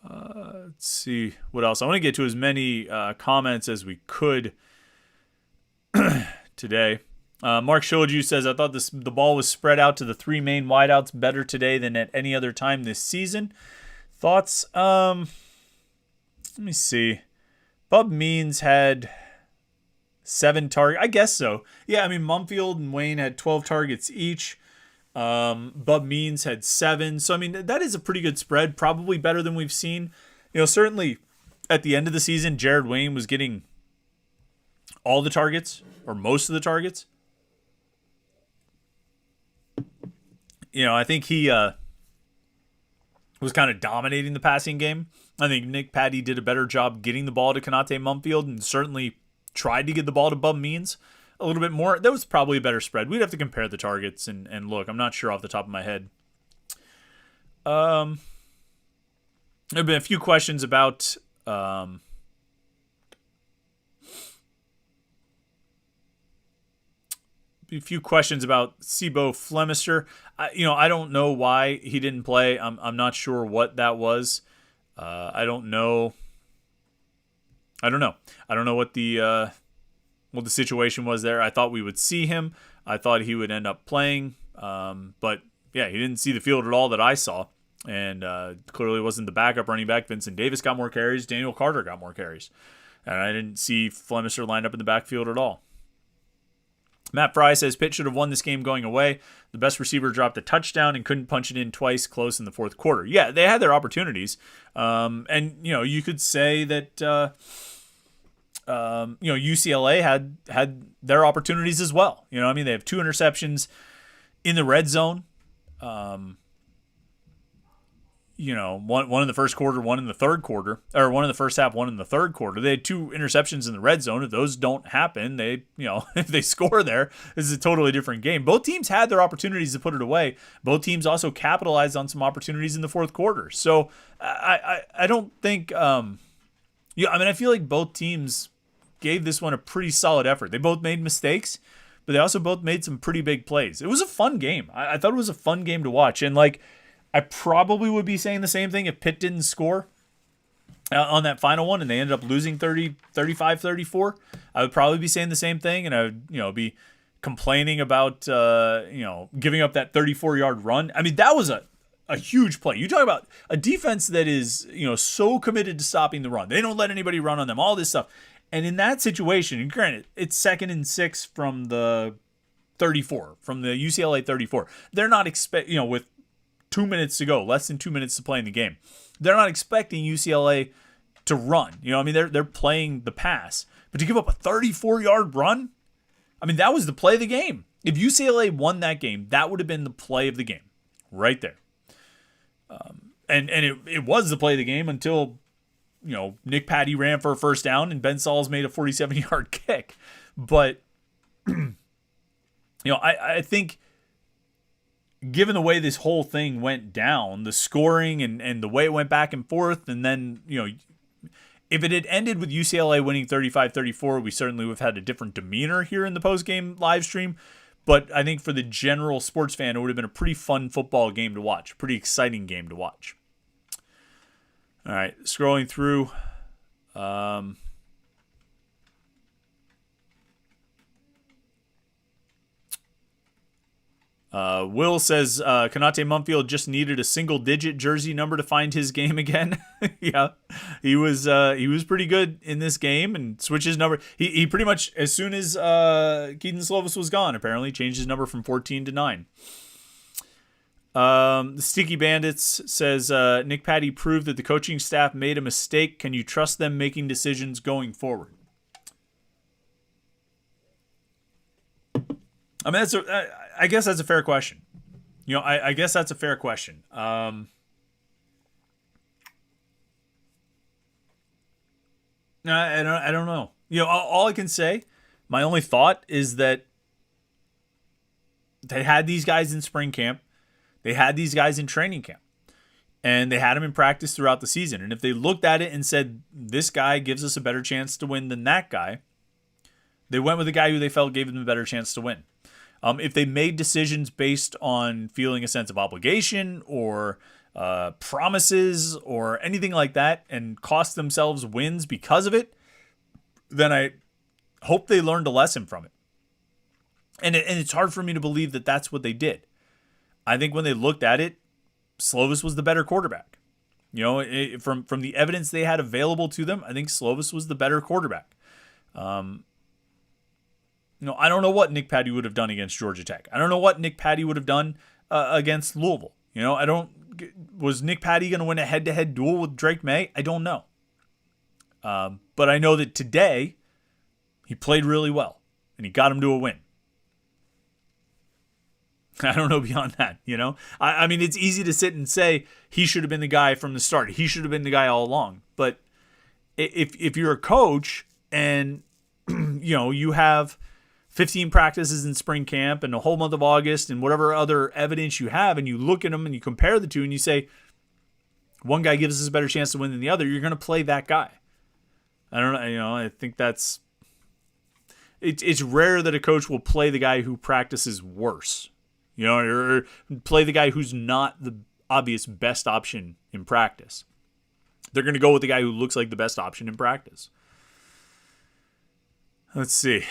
Let's see what else. I want to get to as many comments as we could today. Mark Shoju says, I thought the ball was spread out to the 3 main wideouts better today than at any other time this season. Thoughts? Let me see. Bub Means had 7 targets. I guess so. Yeah, I mean, Mumfield and Wayne had 12 targets each. Bub Means had 7. So, I mean, that is a pretty good spread. Probably better than we've seen. You know, certainly at the end of the season, Jared Wayne was getting all the targets or most of the targets. You know, I think he was kind of dominating the passing game. I think Nick Patty did a better job getting the ball to Konate Mumfield and certainly tried to get the ball to Bub Means a little bit more. That was probably a better spread. We'd have to compare the targets and look. I'm not sure off the top of my head. There have been a few questions about Sibo Flemister. I don't know why he didn't play. I'm not sure what that was. I don't know what the situation was there. I thought we would see him. I thought he would end up playing. But yeah, he didn't see the field at all that I saw. And clearly wasn't the backup running back. Vincent Davis got more carries. Daniel Carter got more carries. And I didn't see Flemister lined up in the backfield at all. Matt Fry says Pitt should have won this game going away. The best receiver dropped a touchdown and couldn't punch it in twice close in the fourth quarter. Yeah, they had their opportunities. And, you could say that, UCLA had their opportunities as well. They have 2 interceptions in the red zone. One in the first quarter, one in the third quarter, or one in the first half, one in the third quarter. They had 2 interceptions in the red zone. If those don't happen, if they score there, this is a totally different game. Both teams had their opportunities to put it away. Both teams also capitalized on some opportunities in the fourth quarter. So I don't think, I feel like both teams gave this one a pretty solid effort. They both made mistakes, but they also both made some pretty big plays. It was a fun game. I thought it was a fun game to watch. And I probably would be saying the same thing if Pitt didn't score on that final one and they ended up losing 35-34. I would probably be saying the same thing, and I would, be complaining about, giving up that 34-yard run. I mean, that was a huge play. You talk about a defense that is, so committed to stopping the run. They don't let anybody run on them, all this stuff. And in that situation, and granted, it's 2nd and 6 from the 34, from the UCLA 34. They're not with 2 minutes to go, less than 2 minutes to play in the game. They're not expecting UCLA to run. They're playing the pass. But to give up a 34-yard run, that was the play of the game. If UCLA won that game, that would have been the play of the game right there. And it was the play of the game until, Nick Patty ran for a first down and Ben Sauls made a 47-yard kick. But, I think given the way this whole thing went down, the scoring and the way it went back and forth, and then, if it had ended with UCLA winning 35-34, we certainly would have had a different demeanor here in the post-game live stream. But I think for the general sports fan, it would have been a pretty fun football game to watch, pretty exciting game to watch. All right, scrolling through. Will says Konate Mumfield just needed a single-digit jersey number to find his game again. Yeah, he was pretty good in this game and switched his number. He pretty much, as soon as Keaton Slovis was gone, apparently changed his number from 14 to 9. The Sticky Bandits says Nick Patty proved that the coaching staff made a mistake. Can you trust them making decisions going forward? I mean, I guess that's a fair question. I guess that's a fair question. I don't know. All I can say, my only thought is that they had these guys in spring camp, they had these guys in training camp, and they had them in practice throughout the season. And if they looked at it and said, this guy gives us a better chance to win than that guy, they went with the guy who they felt gave them a better chance to win. If they made decisions based on feeling a sense of obligation or promises or anything like that and cost themselves wins because of it, then I hope they learned a lesson from it. And it's hard for me to believe that that's what they did. I think when they looked at it, Slovis was the better quarterback. From the evidence they had available to them, I think Slovis was the better quarterback. I don't know what Nick Patty would have done against Georgia Tech. I don't know what Nick Patty would have done against Louisville. Was Nick Patty going to win a head-to-head duel with Drake May? I don't know. But I know that today he played really well and he got him to a win. I don't know beyond that, I mean, it's easy to sit and say he should have been the guy from the start. He should have been the guy all along. But if you're a coach and, you have 15 practices in spring camp and a whole month of August and whatever other evidence you have, and you look at them and you compare the two and you say, one guy gives us a better chance to win than the other, you're going to play that guy. I don't know. I think it's rare that a coach will play the guy who practices worse, or play the guy who's not the obvious best option in practice. They're going to go with the guy who looks like the best option in practice. Let's see.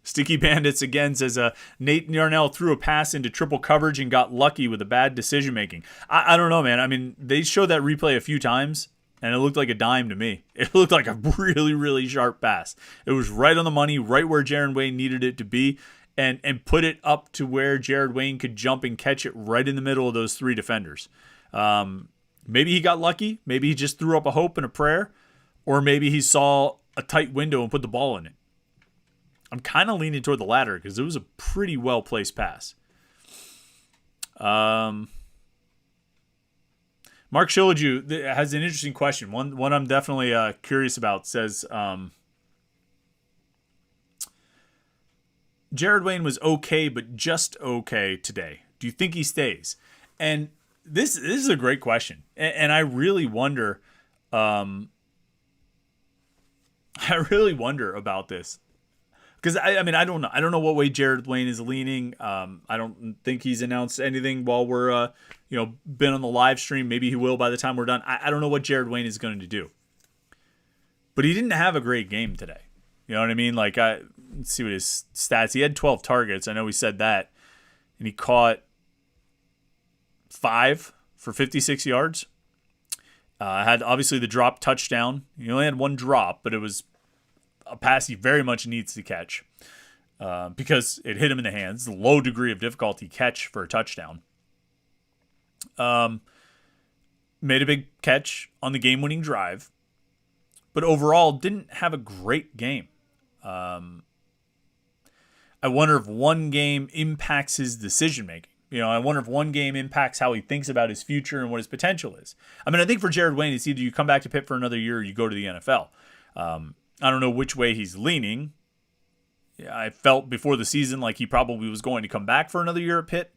Sticky Bandits again says Nate Yarnell threw a pass into triple coverage and got lucky with a bad decision making. I don't know, man. I mean, they showed that replay a few times and it looked like a dime to me. It looked like a really, really sharp pass. It was right on the money, right where Jared Wayne needed it to be, and put it up to where Jared Wayne could jump and catch it right in the middle of those three defenders. Maybe he got lucky. Maybe he just threw up a hope and a prayer. Or maybe he saw a tight window and put the ball in it. I'm kind of leaning toward the latter because it was a pretty well-placed pass. Mark Shilaju has an interesting question. One I'm definitely curious about. Says, Jared Wayne was okay, but just okay today. Do you think he stays? And this is a great question, and I really wonder. I really wonder about this because I mean I don't know. I don't know what way Jared Wayne is leaning. I don't think he's announced anything while we're been on the live stream. Maybe he will by the time we're done. I don't know what Jared Wayne is going to do. But he didn't have a great game today. You know what I mean? Like let's see what his stats. He had 12 targets. I know we said that, and he caught 5 for 56 yards. Had obviously the drop touchdown. He only had one drop, but it was a pass he very much needs to catch because it hit him in the hands. Low degree of difficulty catch for a touchdown. Made a big catch on the game-winning drive, but overall didn't have a great game. I wonder if one game impacts his decision-making. I wonder if one game impacts how he thinks about his future and what his potential is. I mean, I think for Jared Wayne, it's either you come back to Pitt for another year or you go to the NFL. I don't know which way he's leaning. I felt before the season like he probably was going to come back for another year at Pitt.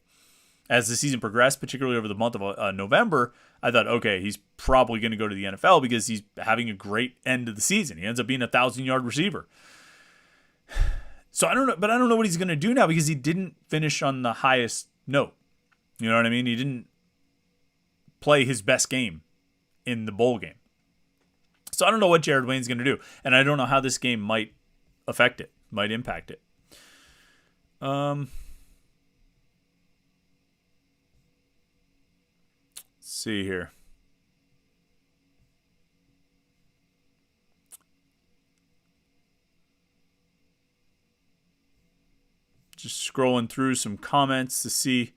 As the season progressed, particularly over the month of November, I thought, okay, he's probably going to go to the NFL because he's having a great end of the season. He ends up being a 1,000-yard receiver. So I don't know, but I don't know what he's going to do now because he didn't finish on the highest note. You know what I mean? He didn't play his best game in the bowl game. So I don't know what Jared Wayne's going to do. And I don't know how this game might affect it, might impact it. Let's see here. Just scrolling through some comments to see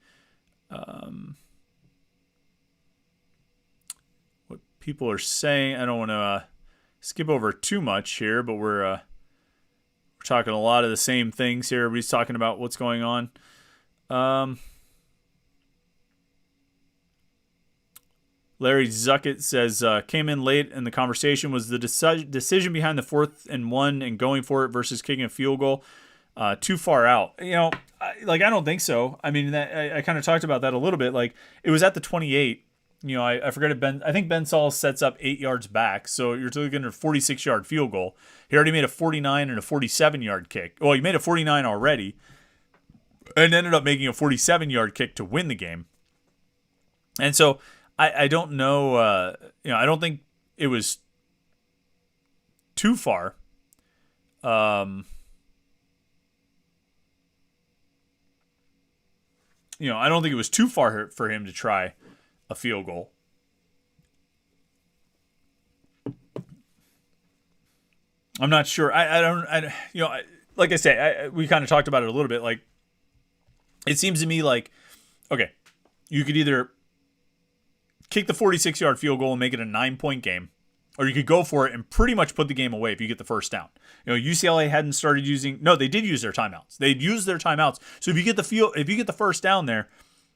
what people are saying. I don't want to skip over too much here, but we're talking a lot of the same things here. Everybody's talking about what's going on. Larry Zuckett says, came in late in the conversation. Was the decision behind the 4th and 1 and going for it versus kicking a field goal too far out? I don't think so. I mean, I kind of talked about that a little bit. Like, it was at the 28. I forget it. I think Ben Saul sets up 8 yards back. So you're looking at a 46-yard field goal. He already made a 49 and a 47-yard kick. Well, he made a 49 already and ended up making a 47-yard kick to win the game. And so I don't know. I don't think it was too far. I don't think it was too far for him to try a field goal. I'm not sure. Like I say, we kind of talked about it a little bit. Like, it seems to me like, okay, you could either kick the 46-yard field goal and make it a 9-point game, or you could go for it and pretty much put the game away if you get the first down. UCLA hadn't started using. No, they did use their timeouts. They'd used their timeouts. So if you get the first down there,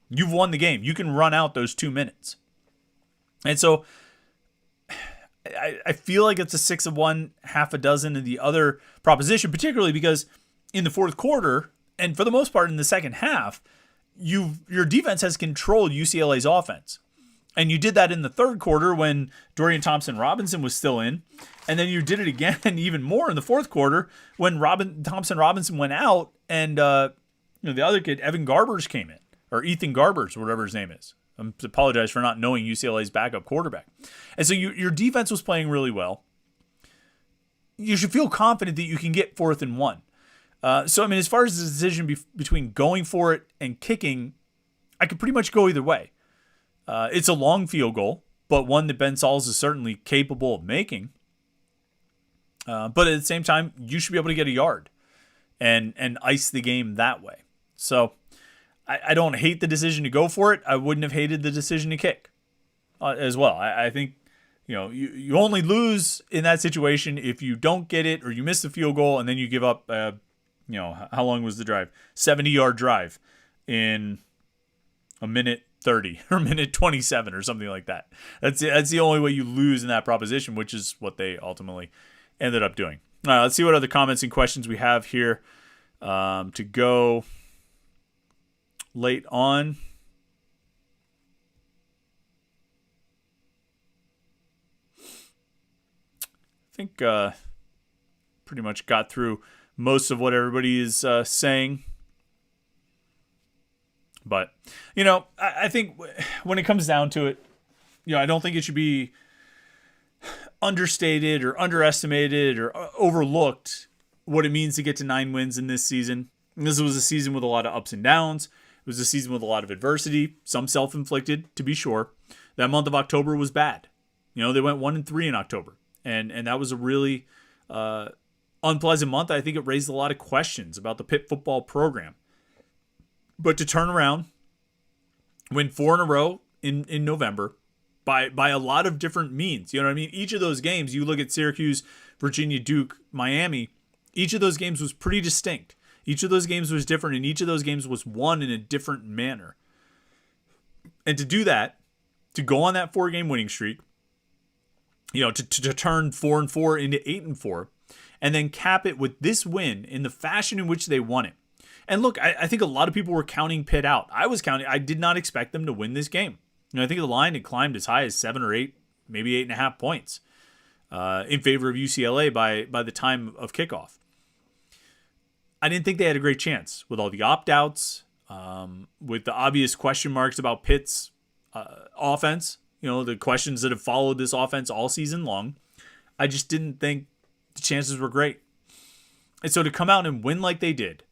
you've won the game. You can run out those 2 minutes. And so I feel like it's a 6 of one, half a dozen of the other proposition, particularly because in the fourth quarter, and for the most part in the second half, your defense has controlled UCLA's offense. And you did that in the third quarter when Dorian Thompson-Robinson was still in. And then you did it again even more in the fourth quarter when Thompson-Robinson went out and the other kid, Evan Garbers, came in. Or Ethan Garbers, whatever his name is. I apologize for not knowing UCLA's backup quarterback. And so your defense was playing really well. You should feel confident that you can get 4th and 1. So, I mean, as far as the decision between going for it and kicking, I could pretty much go either way. It's a long field goal, but one that Ben Sauls is certainly capable of making. But at the same time, you should be able to get a yard and ice the game that way. So I don't hate the decision to go for it. I wouldn't have hated the decision to kick as well. I think, you only lose in that situation if you don't get it or you miss the field goal and then you give up, how long was the drive? 70-yard drive in a minute 30 or minute 27 or something like that. That's the only way you lose in that proposition, which is what they ultimately ended up doing. All right, let's see what other comments and questions we have here to go late on. I think pretty much got through most of what everybody is saying. But, I think when it comes down to it, I don't think it should be understated or underestimated or overlooked what it means to get to 9 wins in this season. And this was a season with a lot of ups and downs. It was a season with a lot of adversity, some self-inflicted, to be sure. That month of October was bad. They went 1-3 in October. And that was a really unpleasant month. I think it raised a lot of questions about the Pitt football program. But to turn around, win 4 in a row in November by a lot of different means. You know what I mean? Each of those games, you look at Syracuse, Virginia, Duke, Miami, each of those games was pretty distinct. Each of those games was different, and each of those games was won in a different manner. And to do that, to go on that 4-game winning streak, to turn 4-4 into 8-4, and then cap it with this win in the fashion in which they won it. And look, I think a lot of people were counting Pitt out. I did not expect them to win this game. I think the line had climbed as high as 7 or 8, maybe 8.5 points in favor of UCLA by the time of kickoff. I didn't think they had a great chance with all the opt-outs, with the obvious question marks about Pitt's offense, the questions that have followed this offense all season long. I just didn't think the chances were great. And so to come out and win like they did,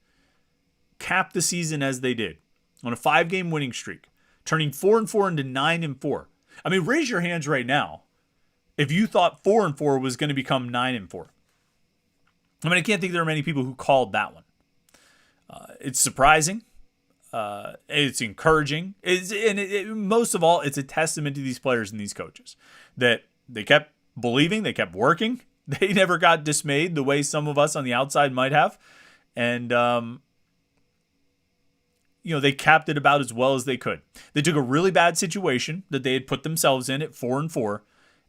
cap the season as they did on a 5-game winning streak, turning 4-4 into 9-4. I mean, raise your hands right now if you thought 4-4 was going to become 9-4. I mean, I can't think there are many people who called that one. It's surprising. It's encouraging. Most of all, it's a testament to these players and these coaches that they kept believing, they kept working. They never got dismayed the way some of us on the outside might have. And, they capped it about as well as they could. They took a really bad situation that they had put themselves in at 4-4,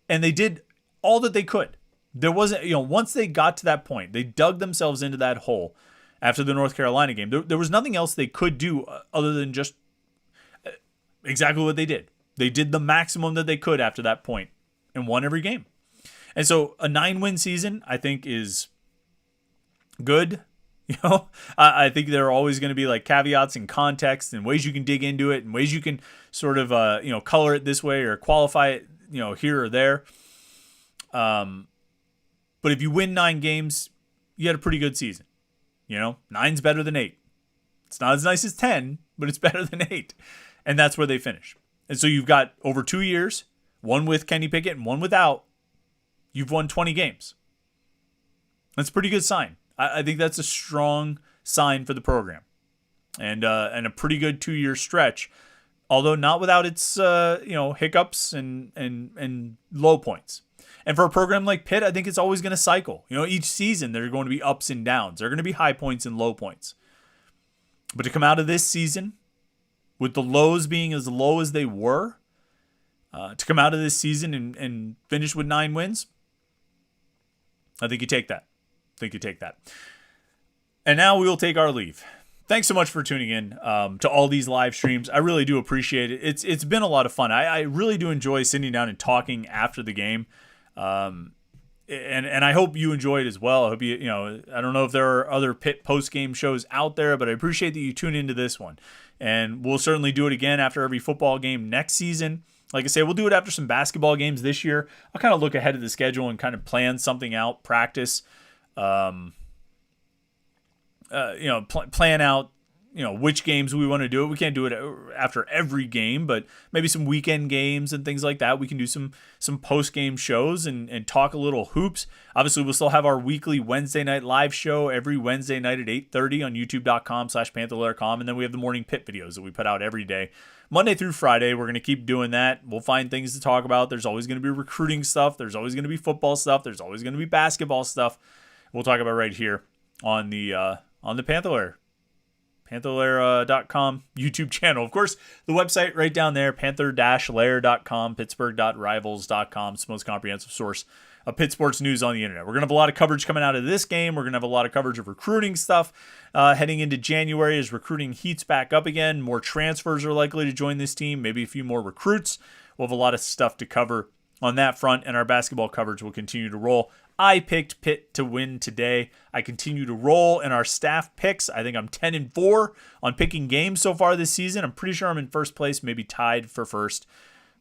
and they did all that they could. There wasn't, once they got to that point, they dug themselves into that hole after the North Carolina game. There was nothing else they could do other than just exactly what they did. They did the maximum that they could after that point and won every game. And so a 9-win season, I think, is good. I think there are always going to be like caveats and context and ways you can dig into it and ways you can sort of, color it this way or qualify it, here or there. But if you win 9 games, you had a pretty good season. 9's better than 8. It's not as nice as 10, but it's better than 8. And that's where they finish. And so you've got over 2 years, one with Kenny Pickett and one without. You've won 20 games. That's a pretty good sign. I think that's a strong sign for the program. And a pretty good 2-year stretch, although not without its hiccups and low points. And for a program like Pitt, I think it's always going to cycle. Each season there are going to be ups and downs. There are going to be high points and low points. But to come out of this season with the lows being as low as they were, to come out of this season and finish with 9 wins, I think you take that. And now we will take our leave. Thanks so much for tuning in to all these live streams. I really do appreciate it. It's been a lot of fun. I really do enjoy sitting down and talking after the game. And I hope you enjoy it as well. I hope I don't know if there are other Pitt post-game shows out there, but I appreciate that you tune into this one. And we'll certainly do it again after every football game next season. Like I say, we'll do it after some basketball games this year. I'll kind of look ahead of the schedule and kind of plan something out, practice, plan out, which games we want to do it. We can't do it after every game, but maybe some weekend games and things like that. We can do some post-game shows and talk a little hoops. Obviously, we'll still have our weekly Wednesday night live show every Wednesday night at 8:30 on youtube.com/Panther-Lair.com. And then we have the morning Pitt videos that we put out every day, Monday through Friday. We're going to keep doing that. We'll find things to talk about. There's always going to be recruiting stuff. There's always going to be football stuff. There's always going to be basketball stuff. We'll talk about right here on the Panther-Lair. Panther-Lair.com YouTube channel. Of course, the website right down there, Panther-Lair.com, Pittsburgh.rivals.com. It's the most comprehensive source of Pitt sports news on the internet. We're going to have a lot of coverage coming out of this game. We're going to have a lot of coverage of recruiting stuff heading into January as recruiting heats back up again. More transfers are likely to join this team, maybe a few more recruits. We'll have a lot of stuff to cover on that front, and our basketball coverage will continue to roll. I picked Pitt to win today. I continue to roll in our staff picks. I think I'm 10-4 on picking games so far this season. I'm pretty sure I'm in first place, maybe tied for first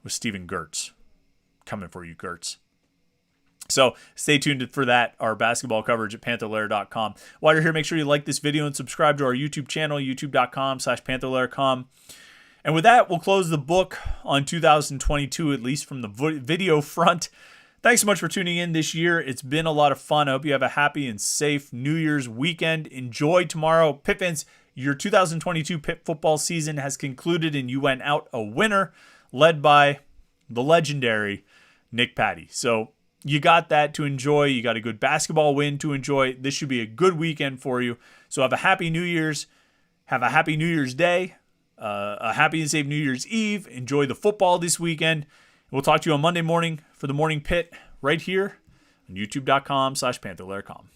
with Steven Gertz. Coming for you, Gertz. So stay tuned for that, our basketball coverage at Panther-Lair.com. While you're here, make sure you like this video and subscribe to our YouTube channel, youtube.com/Panther-Lair.com. And with that, we'll close the book on 2022, at least from the video front. Thanks so much for tuning in this year. It's been a lot of fun. I hope you have a happy and safe New Year's weekend. Enjoy tomorrow. Pitt fans, your 2022 Pitt football season has concluded and you went out a winner led by the legendary Nick Patty. So you got that to enjoy. You got a good basketball win to enjoy. This should be a good weekend for you. So have a happy New Year's. Have a happy New Year's Day. A happy and safe New Year's Eve. Enjoy the football this weekend. We'll talk to you on Monday morning for the Morning Pit right here on youtube.com/Panther-Lair.com.